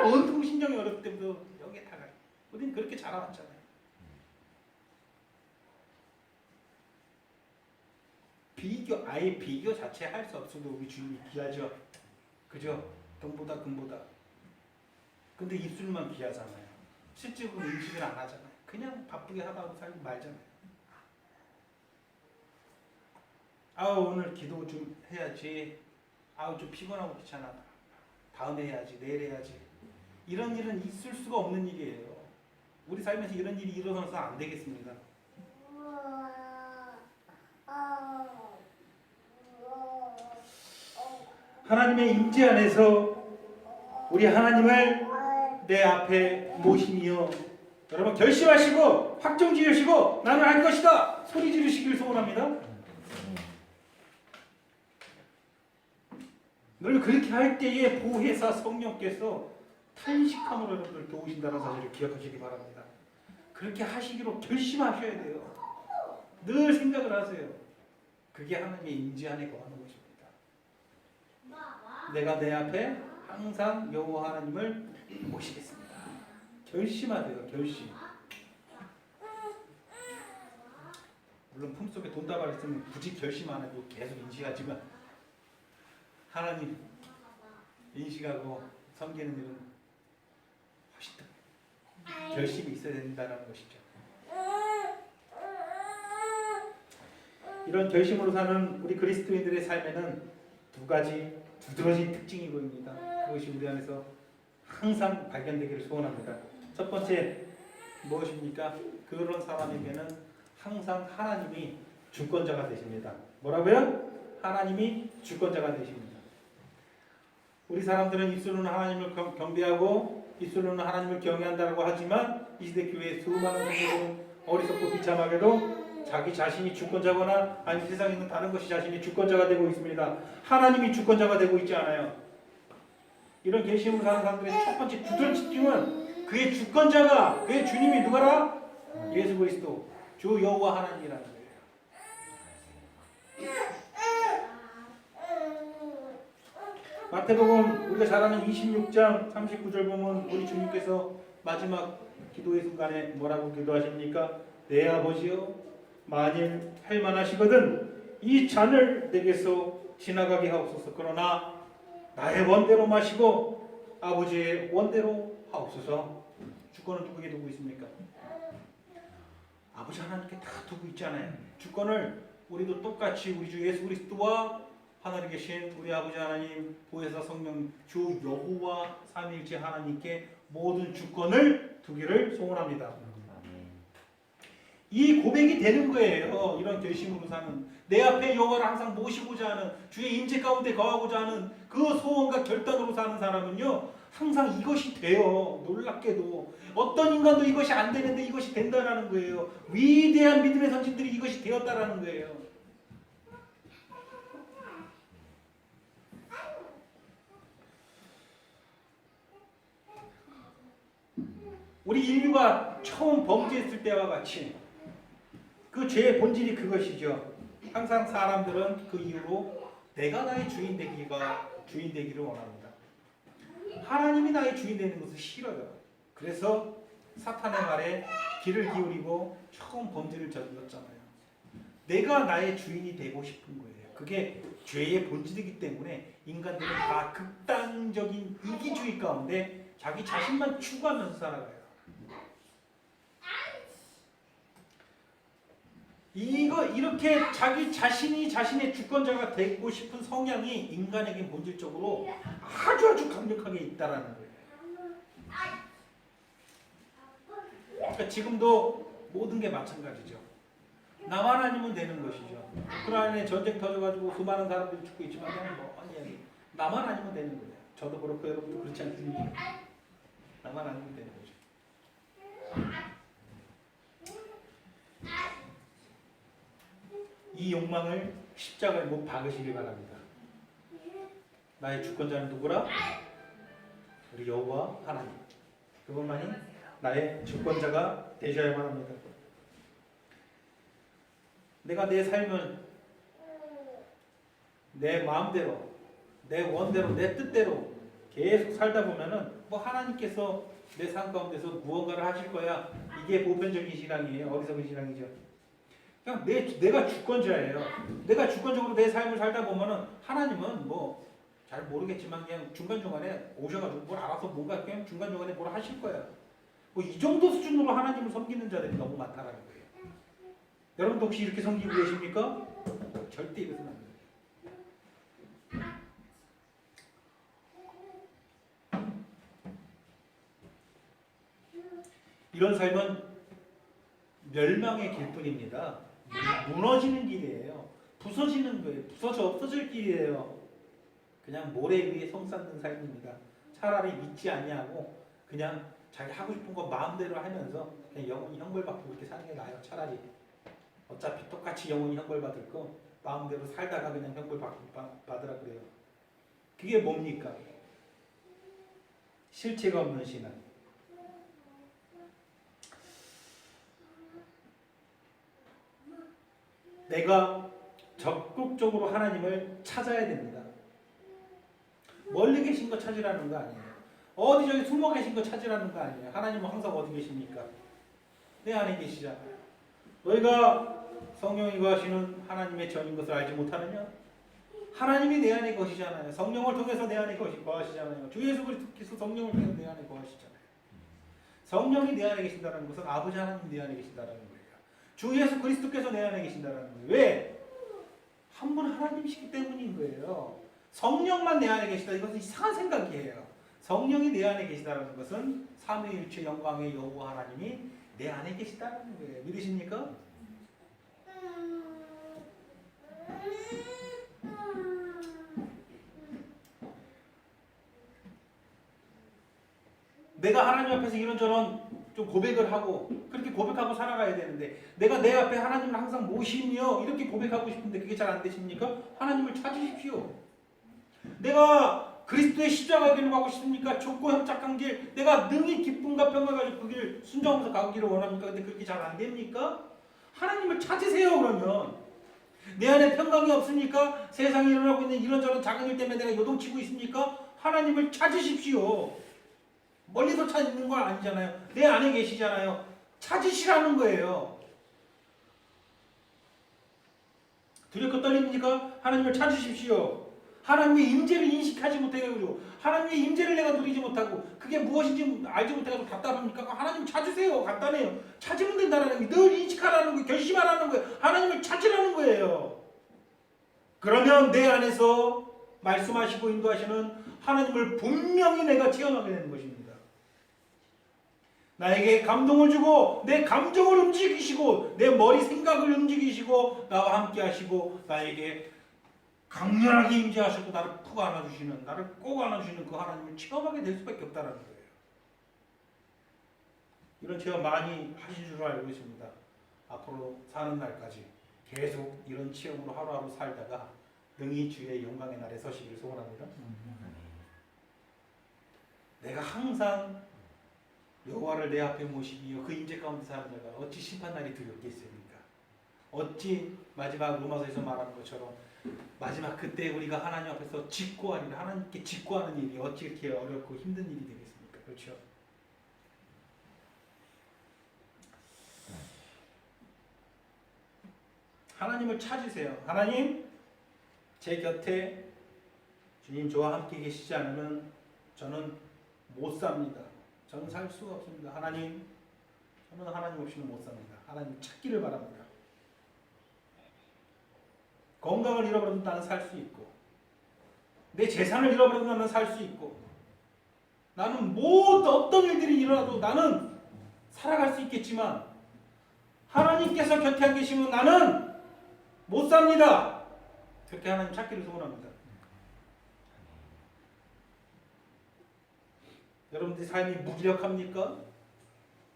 온통 신경이 어렵을 때부터 여기에 다 가요. 우리는 그렇게 자라왔잖아요. 아예 비교 자체 할 수 없어도 우리 주님이 귀하죠. 그죠? 돈보다 금보다. 근데 입술만 귀하잖아요. 실제로 인식을 안 하잖아요. 그냥 바쁘게 하다 살고 말잖아요. 아우 오늘 기도 좀 해야지. 아우 좀 피곤하고 귀찮아. 다음에 해야지. 내일 해야지. 이런 일은 있을 수가 없는 일이에요. 우리 삶에서 이런 일이 일어나서 안 되겠습니다. 하나님의 임재 안에서 우리 하나님을 내 앞에 모시며 여러분 결심하시고 확정 지으시고 나는 알 것이다 소리 지르시길 소원합니다. 늘 그렇게 할 때에 보혜사 성령께서 탄식함으로 여러분들 도우신다는 사실을 기억하시기 바랍니다. 그렇게 하시기로 결심하셔야 돼요. 늘 생각을 하세요. 그게 하나님의 임재 안에 거하는 것입니다. 내가 내 앞에 항상 여호와 하나님을 모시겠습니다. 결심하세요. 결심. 물론 품속에 돈다발 있으면 굳이 결심 안 하고 계속 인식하지만 하나님 인식하고 섬기는 일은 훨씬 더 결심이 있어야 된다는 것이죠. 이런 결심으로 사는 우리 그리스도인들의 삶에는 두 가지 두드러진 특징이 보입니다. 그것이 우리 안에서 항상 발견되기를 소원합니다. 첫 번째 무엇입니까? 그런 사람에게는 항상 하나님이 주권자가 되십니다. 뭐라고요? 하나님이 주권자가 되십니다. 우리 사람들은 입술로는 하나님을 경배하고 입술로는 하나님을 경외한다고 하지만 이 시대 교회의 수많은 성도들은 어리석고 비참하게도 자기 자신이 주권자거나 아니면 세상에 있는 다른 것이 자신이 주권자가 되고 있습니다. 하나님이 주권자가 되고 있지 않아요. 이런 계시음으로 사는 사람들의 첫 번째 두드러 집중은 그의 주권자가 그의 주님이 누가라? 예수 그리스도 주 여호와 하나님이라는 거예요. 마태복음 우리가 잘 아는 26장 39절 보면 우리 주님께서 마지막 기도의 순간에 뭐라고 기도하십니까? 내 아버지여 만일 할 만하시거든 이 잔을 내게서 지나가게 하옵소서. 그러나 나의 원대로 마시고 아버지의 원대로 하옵소서. 주권은 누구에게 두고 있습니까? 아버지 하나님께 다 두고 있잖아요. 주권을 우리도 똑같이 우리 주 예수 그리스도와 하늘에 계신 우리 아버지 하나님, 보혜사 성령, 주 여호와 삼위일체 하나님께 모든 주권을 두기를 소원합니다. 이 고백이 되는 거예요. 이런 결심으로 사는, 내 앞에 여호와를 항상 모시고자 하는, 주의 임재 가운데 거하고자 하는 그 소원과 결단으로 사는 사람은요, 항상 이것이 돼요. 놀랍게도 어떤 인간도 이것이 안 되는데 이것이 된다라는 거예요. 위대한 믿음의 선진들이 이것이 되었다라는 거예요. 우리 인류가 처음 범죄했을 때와 같이 그 죄의 본질이 그것이죠. 항상 사람들은 그 이후로 내가 나의 주인 되기를 원합니다. 하나님이 나의 주인 되는 것을 싫어요. 그래서 사탄의 말에 귀를 기울이고 처음 범죄를 저질렀잖아요. 내가 나의 주인이 되고 싶은 거예요. 그게 죄의 본질이기 때문에 인간들은 다 극단적인 이기주의 가운데 자기 자신만 추구하면서 살아가요. 이렇게 자기 자신이 자신의 주권자가 되고 싶은 성향이 인간에게 본질적으로 아주 강력하게 있다라는 거예요. 그러니까 지금도 모든 게 마찬가지죠. 나만 아니면 되는 것이죠. 우크라이나에 전쟁 터져가지고 수많은 사람들이 죽고 있지만 아니 나만 아니면 되는 거예요. 저도 그렇고 여러분도 그렇지 않습니까? 나만 아니면 되는 거죠. 이 욕망을 십자가에 못 박으시길 바랍니다. 나의 주권자는 누구라? 우리 여호와 하나님. 그것만이 나의 주권자가 되셔야만 합니다. 내가 내 삶을 내 마음대로, 내 원대로, 내 뜻대로 계속 살다 보면은 하나님께서 내 삶 가운데서 무언가를 하실 거야. 이게 보편적인 신앙이에요. 어리석은 신앙이죠. 그냥 내가 주권자예요. 내가 주권적으로 내 삶을 살다 보면은 하나님은 잘 모르겠지만 그냥 중간중간에 오셔가지고 뭘 알아서 뭔가 그냥 중간중간에 뭘 하실 거야. 이 정도 수준으로 하나님을 섬기는 자들이 너무 많다라는 거예요. 여러분도 혹시 이렇게 섬기고 계십니까? 절대 이러서는 안 돼요. 이런 삶은 멸망의 길뿐입니다. 무너지는 길이에요. 부서지는 거예요. 부서져 없어질 길이에요. 그냥 모래 위에 성 쌓는 삶입니다. 차라리 믿지 아니하고 그냥 자기 하고 싶은 거 마음대로 하면서 그냥 영원히 형벌받고 그렇게 사는 게 나아요. 차라리 어차피 똑같이 영원히 형벌받을 거 마음대로 살다가 그냥 형벌받으라 그래요. 그게 뭡니까? 실체가 없는 신앙. 내가 적극적으로 하나님을 찾아야 됩니다. 멀리 계신 거 찾으라는 거 아니에요. 어디 저기 숨어 계신 거 찾으라는 거 아니에요. 하나님은 항상 어디 계십니까? 내 안에 계시잖아요. 너희가 성령이 거하시는 하나님의 전인 것을 알지 못하느냐? 하나님이 내 안에 거시잖아요. 성령을 통해서 내 안에 거하시잖아요. 주 예수 그리스도께서 성령을 통해서 내 안에 거하시잖아요. 성령이 내 안에 계신다는 것은 아버지 하나님 내 안에 계신다는 거예요. 주 예수 그리스도께서 내 안에 계신다는 거예요. 왜? 한 분 하나님이시기 때문인 거예요. 성령만 내 안에 계시다. 이것은 이상한 생각이에요. 성령이 내 안에 계시다는 것은 삼위일체 영광의 여호와 하나님이 내 안에 계시다는 거예요. 믿으십니까? 내가 하나님 앞에서 이런저런 좀 고백을 하고 그렇게 고백하고 살아가야 되는데 내가 내 앞에 하나님을 항상 모시며 이렇게 고백하고 싶은데 그게 잘 안 되십니까? 하나님을 찾으십시오. 내가 그리스도의 십자가 길을 가고 싶습니까? 좁고 협착한 길, 내가 능히 기쁨과 평강을 가지고 그 길을 순종하면서 가기를 원합니까? 근데 그렇게 잘 안 됩니까? 하나님을 찾으세요. 그러면 내 안에 평강이 없습니까? 세상에 일어나고 있는 이런저런 작은 일 때문에 내가 요동치고 있습니까? 하나님을 찾으십시오. 멀리서 찾는 건 아니잖아요. 내 안에 계시잖아요. 찾으시라는 거예요. 두렵고 떨립니까? 하나님을 찾으십시오. 하나님의 임재를 인식하지 못해요. 하나님의 임재를 내가 누리지 못하고 그게 무엇인지 알지 못해서 답답합니까? 하나님 찾으세요. 간단해요. 찾으면 된다는 게 늘 인식하라는 거예요. 결심하라는 거예요. 하나님을 찾으라는 거예요. 그러면 내 안에서 말씀하시고 인도하시는 하나님을 분명히 내가 체험하게 되는 것입니다. 나에게 감동을 주고 내 감정을 움직이시고 내 머리 생각을 움직이시고 나와 함께 하시고 나에게 강렬하게 임재하시고 나를 푹 안아주시는, 나를 꼭 안아주시는 그 하나님을 체험하게 될 수밖에 없다는 거예요. 이런 체험 많이 하실 줄 알고 있습니다. 앞으로 사는 날까지 계속 이런 체험으로 하루하루 살다가 능히 주의 영광의 날에 서시기를 소원합니다. 내가 항상 여호와를 내 앞에 모시기요 그 임재 가운데 사는 자가 어찌 심판날이 두렵겠습니까? 어찌 마지막 로마서에서 말하는 것처럼 마지막 그때 우리가 하나님 앞에서 직고하리라, 하나님께 직고하는 일이 어찌 이렇게 어렵고 힘든 일이 되겠습니까? 그렇죠? 하나님을 찾으세요. 하나님, 제 곁에 주님 저와 함께 계시지 않으면 저는 못 삽니다. 저는 살 수가 없습니다. 하나님, 저는 하나님 없이는 못 삽니다. 하나님 찾기를 바랍니다. 건강을 잃어버려도 나는 살 수 있고 내 재산을 잃어버려도 나는 살 수 있고 나는 어떤 일들이 일어나도 나는 살아갈 수 있겠지만 하나님께서 곁에 안 계시면 나는 못 삽니다. 그렇게 하나님 찾기를 소원합니다. 여러분들 삶이 무기력합니까?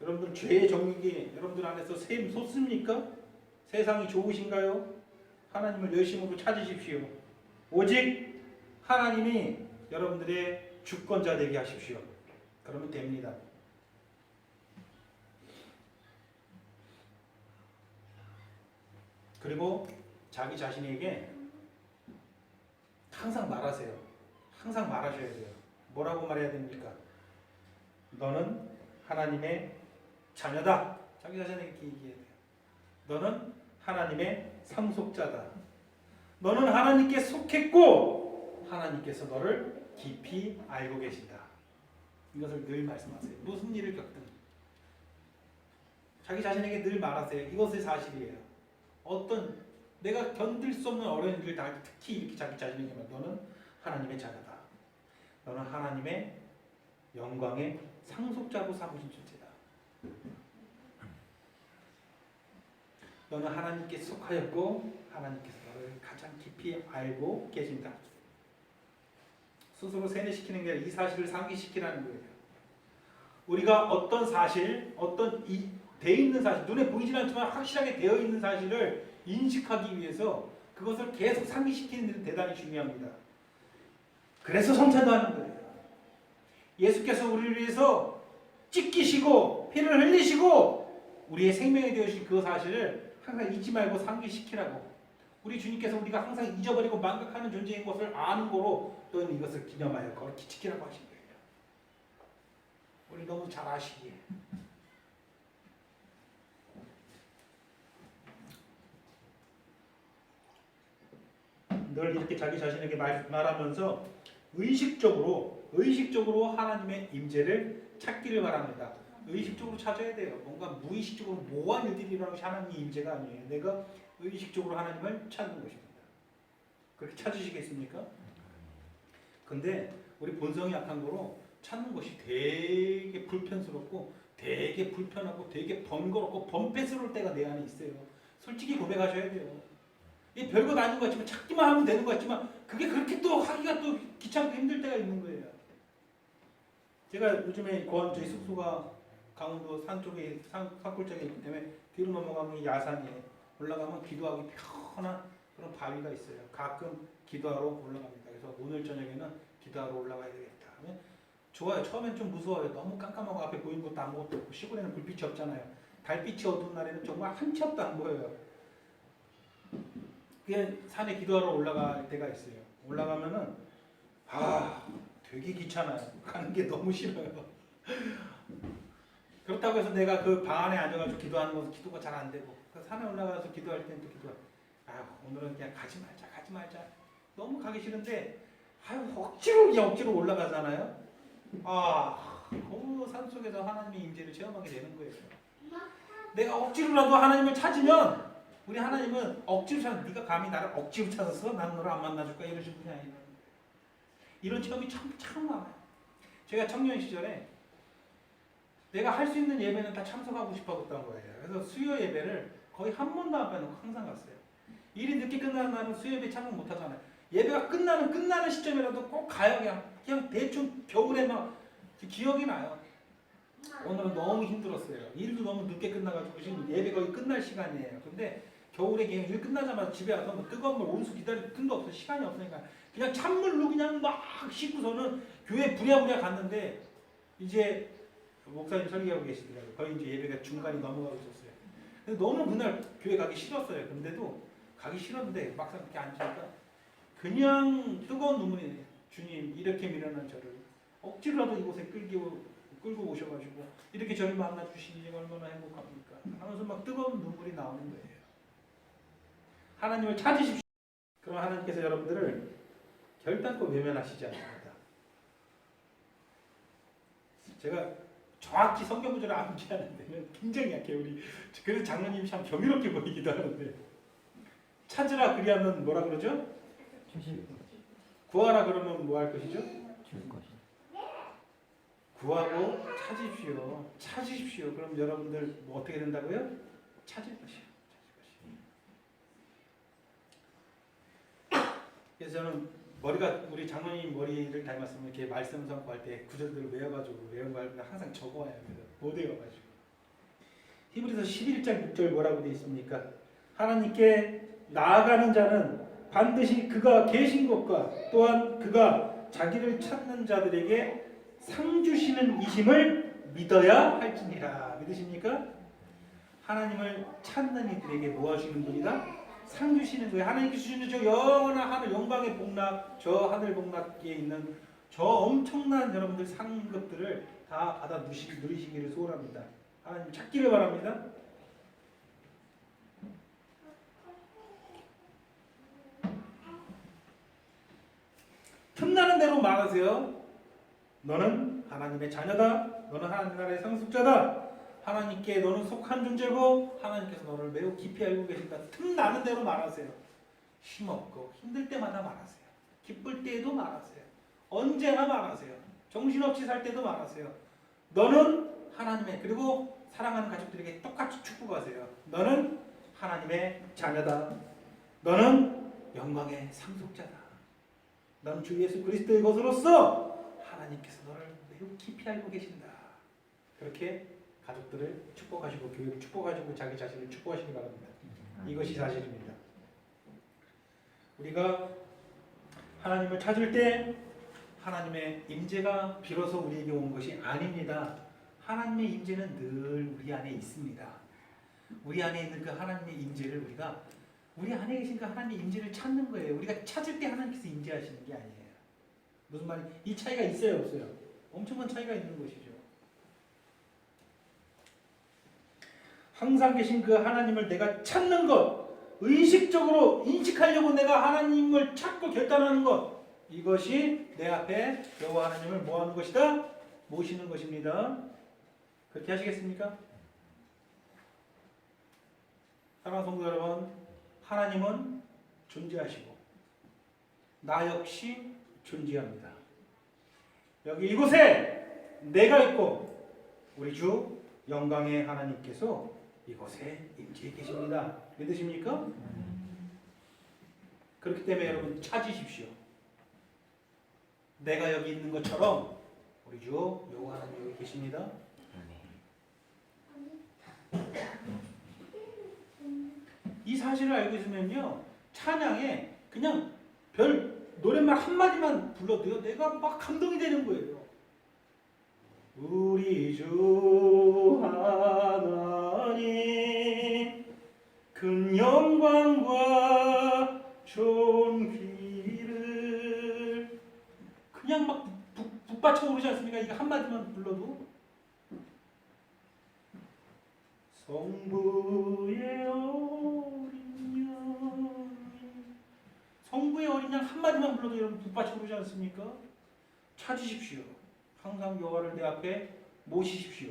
여러분들 죄의 정욕이 여러분들 안에서 솟습니까? 세상이 좋으신가요? 하나님을 열심으로 찾으십시오. 오직 하나님이 여러분들의 주권자 되게 하십시오. 그러면 됩니다. 그리고 자기 자신에게 항상 말하세요. 항상 말하셔야 돼요. 뭐라고 말해야 됩니까? 너는 하나님의 자녀다. 자기 자신에게 이렇게 얘기해야 돼요. 너는 하나님의 상속자다. 너는 하나님께 속했고 하나님께서 너를 깊이 알고 계신다. 이것을 늘 말씀하세요. 무슨 일을 겪든 자기 자신에게 늘 말하세요. 이것이 사실이에요. 어떤 내가 견딜 수 없는 어려운 일을 다 특히 이렇게 자기 자신에게 말. 너는 하나님의 자녀다. 너는 하나님의 영광의 상속자로 삼으신 존재다. 너는 하나님께 속하였고 하나님께서 너를 가장 깊이 알고 계신다. 스스로 세뇌시키는 게 아니라 이 사실을 상기시키라는 거예요. 우리가 어떤 사실, 어떤 돼 있는 사실, 눈에 보이진 않지만 확실하게 되어 있는 사실을 인식하기 위해서 그것을 계속 상기시키는 일은 대단히 중요합니다. 그래서 성찬도 하는 거예요. 예수께서 우리를 위해서 찢기시고 피를 흘리시고 우리의 생명이 되어주신 그 사실을 항상 잊지 말고 상기시키라고. 우리 주님께서 우리가 항상 잊어버리고 망각하는 존재인 것을 아는 거로 또는 이것을 기념하여 거룩히 지키라고 하신 거예요. 우리 너무 잘 아시기에. 늘 이렇게 자기 자신에게 말하면서 의식적으로 하나님의 임재를 찾기를 바랍니다. 의식적으로 찾아야 돼요. 뭔가 무의식적으로 모호한 일들이 일어나는 것이 하나님의 임재가 아니에요. 내가 의식적으로 하나님을 찾는 것입니다. 그렇게 찾으시겠습니까? 근데 우리 본성이 약한 거로 찾는 것이 되게 불편스럽고 되게 불편하고 되게 번거롭고 범패스러울 때가 내 안에 있어요. 솔직히 고백하셔야 돼요. 이 별것 아닌 것 같지만 찾기만 하면 되는 것 같지만 그게 그렇게 또 하기가 또 귀찮고 힘들 때가 있는 거예요. 제가 요즘에 저희 숙소가 강원도 산 쪽에 산골짜기에 있기 때문에 뒤로 넘어가면 야산에 올라가면 기도하기 편한 그런 바위가 있어요. 가끔 기도하러 올라갑니다. 그래서 오늘 저녁에는 기도하러 올라가야 되겠다 하면 좋아요. 처음엔 좀 무서워요. 너무 깜깜하고 앞에 보이는 것도 아무것도 없고 시골에는 불빛이 없잖아요. 달빛이 어두운 날에는 정말 한 치 앞도 안 보여요. 그게 산에 기도하러 올라갈 때가 있어요. 올라가면은 되게 귀찮아요. 가는 게 너무 싫어요. 그렇다고 해서 내가 그 방 안에 앉아가지고 기도하는 것은 기도가 잘 안 되고 그 산에 올라가서 기도할 때는 또 오늘은 그냥 가지 말자. 너무 가기 싫은데 억지로 올라가잖아요. 너무 산속에서 하나님의 임재를 체험하게 되는 거예요. 내가 억지로라도 하나님을 찾으면 우리 하나님은 억지로 찾아. 네가 감히 나를 억지로 찾았어? 난 너를 안 만나줄까? 이러실 분이 아니에요. 이런 체험이 참 많아요. 제가 청년 시절에 내가 할 수 있는 예배는 다 참석하고 싶었던 거예요. 그래서 수요 예배를 거의 한 번도 안 빼놓고 항상 갔어요. 일이 늦게 끝나는 날은 수요 예배 참석 못 하잖아요. 예배가 끝나는 시점이라도 꼭 가요. 그냥 대충 겨울에 막 기억이 나요. 오늘은 너무 힘들었어요. 일도 너무 늦게 끝나가지고 지금 예배 거의 끝날 시간이에요. 근데 겨울에 그냥 일 끝나자마자 집에 와서 뭐 뜨거운 물 온수 기다릴 틈도 없어. 시간이 없으니까 그냥 찬물로 그냥 막 씻고서는 교회 부랴부랴 갔는데 이제 목사님 설교하고 계시더라고요. 거의 이제 예배가 중간이 넘어가고 있었어요. 근데 너무 그날 교회 가기 싫었어요. 근데도 가기 싫었는데 막상 그렇게 앉으니까 그냥 뜨거운 눈물이 나요. 주님 이렇게 미련한 저를 억지로라도 이곳에 끌고 오셔가지고 이렇게 저를 만나주시니 얼마나 행복합니까? 하면서 막 뜨거운 눈물이 나오는 거예요. 하나님을 찾으십시오. 그럼 하나님께서 여러분들을 결단코 외면하시지 않습니다. 제가 정확히 성경 구절을 암기하는 데는 굉장히 약해요. 그래서 장로님이 참 경이롭게 보이기도 하는데 찾으라 그리하면 뭐라 그러죠? 구하라 그러면 뭐 할 것이죠? 구하고 찾으십시오. 그럼 여러분들 뭐 어떻게 된다고요? 찾을 것이요. 그래서 저는 우리 장로님 머리를 닮았으면 이렇게 말씀 선포할 때 구절들을 외워가지고 외운 걸 항상 적어와요. 그래서 못 외워가지고. 히브리서 11장 6절 뭐라고 되어 있습니까? 하나님께 나아가는 자는 반드시 그가 계신 것과 또한 그가 자기를 찾는 자들에게 상 주시는 이심을 믿어야 할지니라. 믿으십니까? 하나님을 찾는 이들에게 뭐 하시는 분이다? 상 주시는 거예요. 하나님께서 주시는 저 영원한 하늘 영광의 복락, 저 하늘 복락에 있는 저 엄청난 여러분들 상급들을 다 받아 누리시기를 소원합니다. 하나님 찾기를 바랍니다. 틈나는 대로 말하세요. 너는 하나님의 자녀다. 너는 하나님 나라의 상속자다. 하나님께 너는 속한 존재고 하나님께서 너를 매우 깊이 알고 계신다. 틈나는 대로 말하세요. 힘없고 힘들 때마다 말하세요. 기쁠 때에도 말하세요. 언제나 말하세요. 정신없이 살 때도 말하세요. 너는 하나님의, 그리고 사랑하는 가족들에게 똑같이 축복하세요. 너는 하나님의 자녀다. 너는 영광의 상속자다. 넌 주 예수 그리스도의 것으로서 하나님께서 너를 매우 깊이 알고 계신다. 그렇게 가족들을 축복하시고 교회를 축복하시고 자기 자신을 축복하시기 바랍니다. 이것이 사실입니다. 우리가 하나님을 찾을 때 하나님의 임재가 비로소 우리에게 온 것이 아닙니다. 하나님의 임재는 늘 우리 안에 있습니다. 우리 안에 있는 그 하나님의 임재를 우리가 우리 안에 계신 그 하나님의 임재를 찾는 거예요. 우리가 찾을 때 하나님께서 임재하시는 게 아니에요. 무슨 말이? 이 차이가 있어요, 없어요? 엄청난 차이가 있는 것이죠. 항상 계신 그 하나님을 내가 찾는 것, 의식적으로 인식하려고 내가 하나님을 찾고 결단하는 것, 이것이 내 앞에 여호와 하나님을 뭐하는 것이다? 모시는 것입니다. 그렇게 하시겠습니까? 사랑하는 성도 여러분, 하나님은 존재하시고 나 역시 존재합니다. 여기 이곳에 내가 있고 우리 주 영광의 하나님께서 이곳에 임재해 계십니다. 믿으십니까? 그렇기 때문에 여러분 찾으십시오. 내가 여기 있는 것처럼 우리 주 여호와 하나님 여기 계십니다. 이 사실을 알고 있으면요, 찬양에 그냥 별 노랫말 한마디만 불러도요 내가 막 감동이 되는 거예요. 우리 주 하나님 큰 영광과 존귀를 그냥 막 북받쳐 오르지 않습니까? 이거 한마디만 불러도 성부의 어린 양 성부의 어린 양 한마디만 불러도 여러분 북받쳐 오르지 않습니까? 찾으십시오. 항상 여호와를 내 앞에 모시십시오.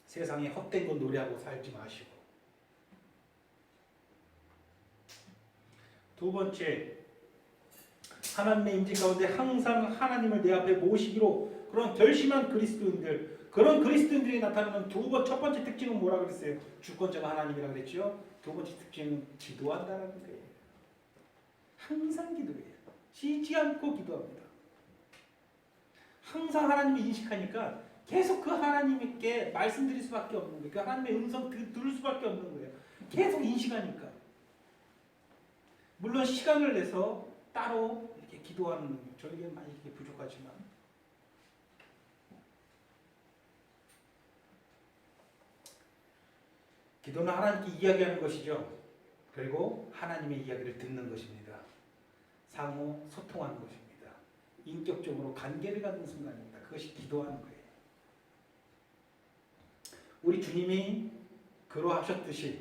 세상에 헛된 건 노래하고 살지 마시고. 두 번째, 하나님의 임재 가운데 항상 하나님을 내 앞에 모시기로 그런 결심한 그리스도인들, 그런 그리스도인들이 나타나는 첫 번째 특징은 뭐라 그랬어요? 주권자가 하나님이라 그랬죠. 두 번째 특징은 기도한다는 거예요. 항상 기도해요. 쉬지 않고 기도합니다. 항상 하나님을 인식하니까 계속 그 하나님께 말씀드릴 수밖에 없는 거예요. 그 하나님의 음성 들을 수밖에 없는 거예요. 계속 인식하니까. 물론 시간을 내서 따로 이렇게 기도하는 저에게는 많이 이게 부족하지만 기도는 하나님께 이야기하는 것이죠. 그리고 하나님의 이야기를 듣는 것입니다. 상호 소통하는 것입니다. 인격적으로 관계를 갖는 순간입니다. 그것이 기도하는 거예요. 우리 주님이 그러하셨듯이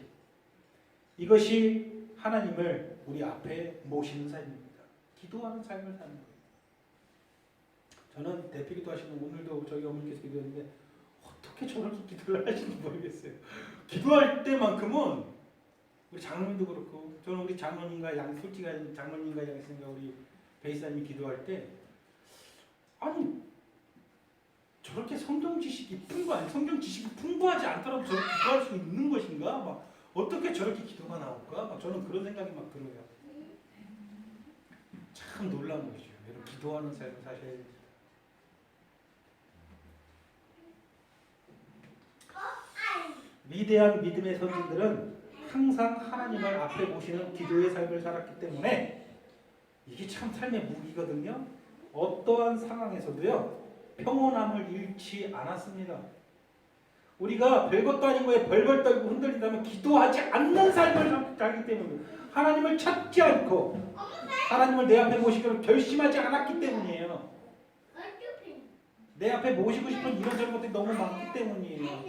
이것이 하나님을 우리 앞에 모시는 삶입니다. 기도하는 삶을 사는 거예요. 저는 대표 기도하시는 오늘도 저희 어머니께서 기도했는데 어떻게 저렇게 기도를 하시는지 모르겠어요. 기도할 때만큼은 우리 장로님도 그렇고 저는 우리 장로님과 솔직한 장로님과 양생과 우리 베이사님이 기도할 때 아니 저렇게 성경 지식이 풍부하지 않더라도 저렇게 기도할 수 있는 것인가? 막 어떻게 저렇게 기도가 나올까? 막 저는 그런 생각이 막 들어요. 참 놀라운 것이죠. 여러분 기도하는 삶을 사셔야 돼요. 위대한 믿음의 선진들은 항상 하나님을 앞에 모시는 기도의 삶을 살았기 때문에 이게 참 삶의 무기거든요. 어떠한 상황에서도요 평온함을 잃지 않았습니다. 우리가 별것도 아닌 거에 벌벌 떨고 흔들린다면 기도하지 않는 삶을 살기 때문에 하나님을 찾지 않고 하나님을 내 앞에 모시기로 결심하지 않았기 때문이에요. 내 앞에 모시고 싶은 이런저런 것들이 너무 많기 때문이에요.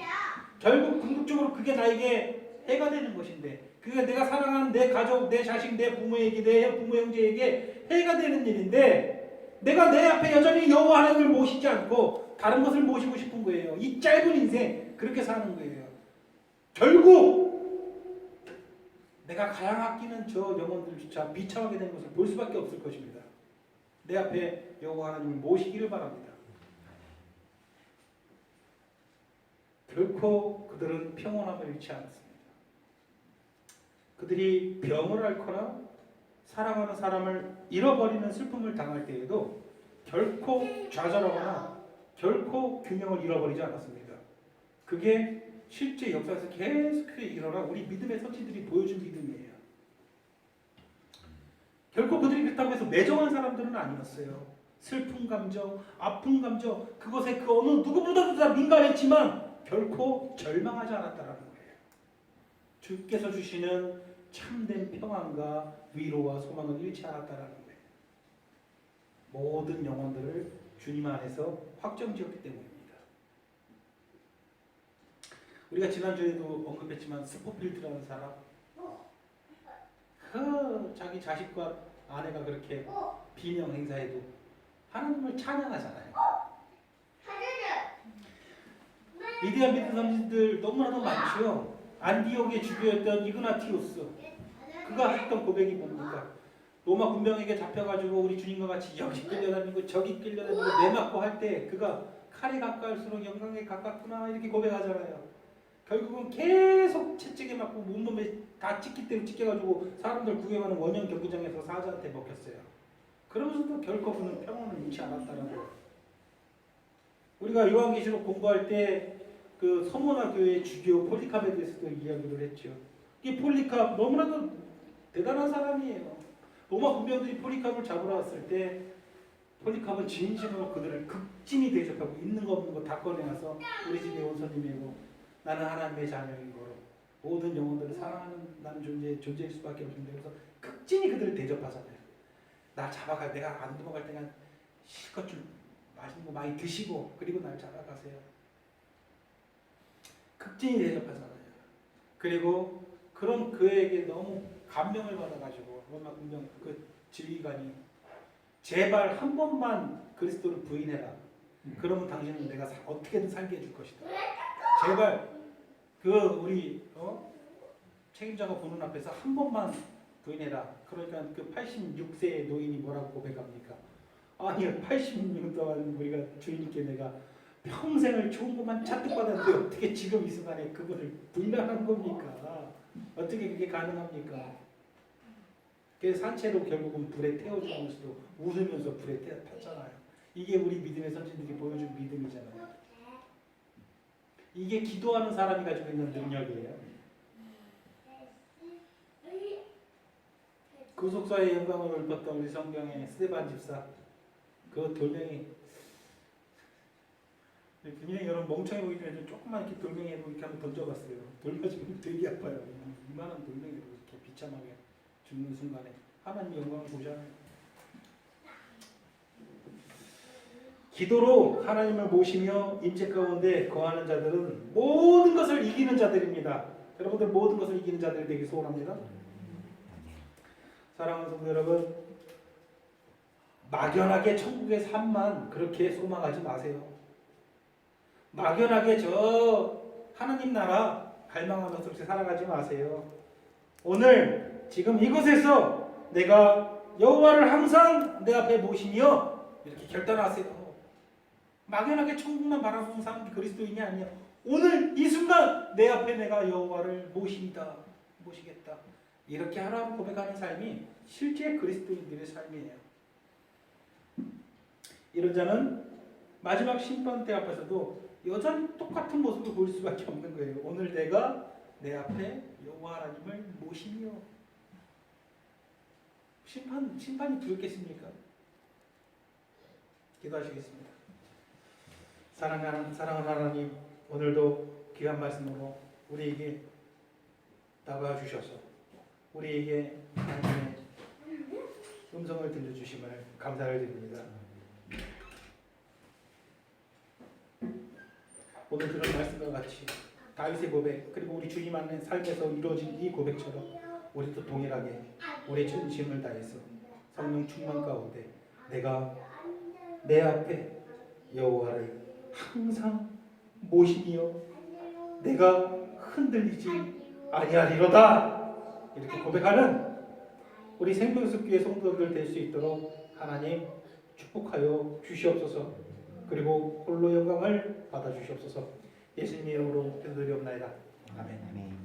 결국 궁극적으로 그게 나에게 해가 되는 것인데 그게 내가 사랑하는 내 가족, 내 자식, 내 부모에게, 내 부모 형제에게 해가 되는 일인데 내가 내 앞에 여전히 여호와 하나님을 모시지 않고 다른 것을 모시고 싶은 거예요. 이 짧은 인생 그렇게 사는 거예요. 결국 내가 가장 아끼는 저 영혼들조차 비참하게 되는 것을 볼 수밖에 없을 것입니다. 내 앞에 여호와 하나님을 모시기를 바랍니다. 결코 그들은 평온함을 잃지 않았습니다. 그들이 병을 앓거나 사랑하는 사람을 잃어버리는 슬픔을 당할 때에도 결코 좌절하거나 결코 균형을 잃어버리지 않았습니다. 그게 실제 역사에서 계속해서 일어난 우리 믿음의 선지들이 보여준 믿음이에요. 결코 그들이 그렇다고 해서 매정한 사람들은 아니었어요. 슬픈 감정, 아픈 감정, 그것에 그 어느 누구보다도 다 민감했지만 결코 절망하지 않았다라는 거예요. 주께서 주시는 참된 평안과 위로와 소망을 잃지 않았다라는 거예요. 모든 영혼들을 주님 안에서 확정지었기 때문입니다. 우리가 지난주에도 언급했지만 스포필드라는 사람, 자기 자식과 아내가 그렇게 비명 행사해도 하나님을 찬양하잖아요. 위대한 믿음 선지들 너무나도 많죠. 안디옥의 주교였던 이그나티우스, 그가 했던 고백이 뭡니까? 로마 군병에게 잡혀가지고 우리 주님과 같이 여기 끌려다니고 저기 끌려다니고 매맞고 할 때 그가 칼이 가까울수록 영광에 가깝구나 이렇게 고백하잖아요. 결국은 계속 채찍에 맞고 온몸에 다 찢기 때문에 찢겨가지고 사람들 구경하는 원형 경기장에서 사자한테 먹혔어요. 그러면서도 결코 그는 평온을 잃지 않았다는 거예요. 우리가 요한계시록 공부할 때 그 서모나 교회의 주교 폴리캅에 대해서도 이야기를 했죠. 이 폴리캅 너무나도 대단한 사람이에요. 로마 군병들이 포리캅을 잡으러 왔을 때 포리캅은 진심으로 그들을 극진히 대접하고 있는 거 없는 거 다 꺼내와서 우리 집에 온 손님이고 나는 하나님의 자녀이고 모든 영혼들을 사랑하는 나는 존재일 수밖에 없는데 그래서 극진히 그들을 대접하잖아요. 날 잡아갈 내가 안 넘어갈 때는 실컷 좀 맛있는 거 많이 드시고 그리고 날 잡아가세요. 극진히 대접하잖아요. 그리고 그런 그에게 너무 감명을 받아가지고 로마 군병 그 지휘관이 제발 한 번만 그리스도를 부인해라. 그러면 당신은 내가 어떻게든 살게 해줄 것이다. 제발 그 우리 책임자가 보는 앞에서 한 번만 부인해라. 그러니까 그 86세의 노인이 뭐라고 고백합니까? 아니요, 86년 동안 우리가 주님께 내가 평생을 좋은 것만 잔뜩 받았는데 어떻게 지금 이 순간에 그거를 불면한 겁니까? 어떻게 그게 가능합니까? 그 산채로 결국은 불에 태워주면서도 웃으면서 불에 탔잖아요. 이게 우리 믿음의 선진들이 보여준 믿음이잖아요. 이게 기도하는 사람이 가지고 있는 능력이에요. 구속사의 영광을 입었던 우리 성경의 스데반 집사, 그 돌멩이 그냥 여러분 멍청해 보이기 전에 조금만 이렇게 돌멩이 이렇게 한번 던져봤어요. 돌려주면 되게 아파요. 이만한 돌멩이로 이렇게 비참하게 죽는 순간에 하나님의 영광을 보잖아요. 기도로 하나님을 모시며 임재 가운데 거하는 자들은 모든 것을 이기는 자들입니다. 여러분들 모든 것을 이기는 자들이 되기 소원합니다. 사랑하는 성도 여러분, 막연하게 천국의 삶만 그렇게 소망하지 마세요. 막연하게 저 하나님 나라 갈망하면서 그렇게 살아가지 마세요. 오늘 지금 이곳에서 내가 여호와를 항상 내 앞에 모시며 이렇게 결단하세요. 막연하게 천국만 바라보는 사람이 그리스도인이 아니야. 오늘 이 순간 내 앞에 내가 여호와를 모십니다. 모시겠다. 이렇게 하나님 고백하는 삶이 실제 그리스도인들의 삶이에요. 이런 자는 마지막 심판대 앞에서도 여전히 똑같은 모습을 보일 수밖에 없는 거예요. 오늘 내가 내 앞에 여호와 하나님을 모시며 심판이 두렵겠습니까? 기도하시겠습니다. 사랑하는 하나님, 오늘도 귀한 말씀으로 우리에게 다가와 주셔서 우리에게 하나님의 음성을 들려주심을 감사를 드립니다. 오늘 들은 말씀과 같이 다윗의 고백 그리고 우리 주님 안에 삶에서 이루어진 이 고백처럼 우리도 동일하게 우리의 전심을 다해서 성령 충만 가운데 내가 내 앞에 여호와를 항상 모시며 내가 흔들리지 아니하리로다 이렇게 고백하는 우리 생명숲교회 성도들 될 수 있도록 하나님 축복하여 주시옵소서. 그리고 홀로 영광을 받아 주시옵소서. 예수님의 이름으로 기도드리옵나이다. 아멘. 아멘.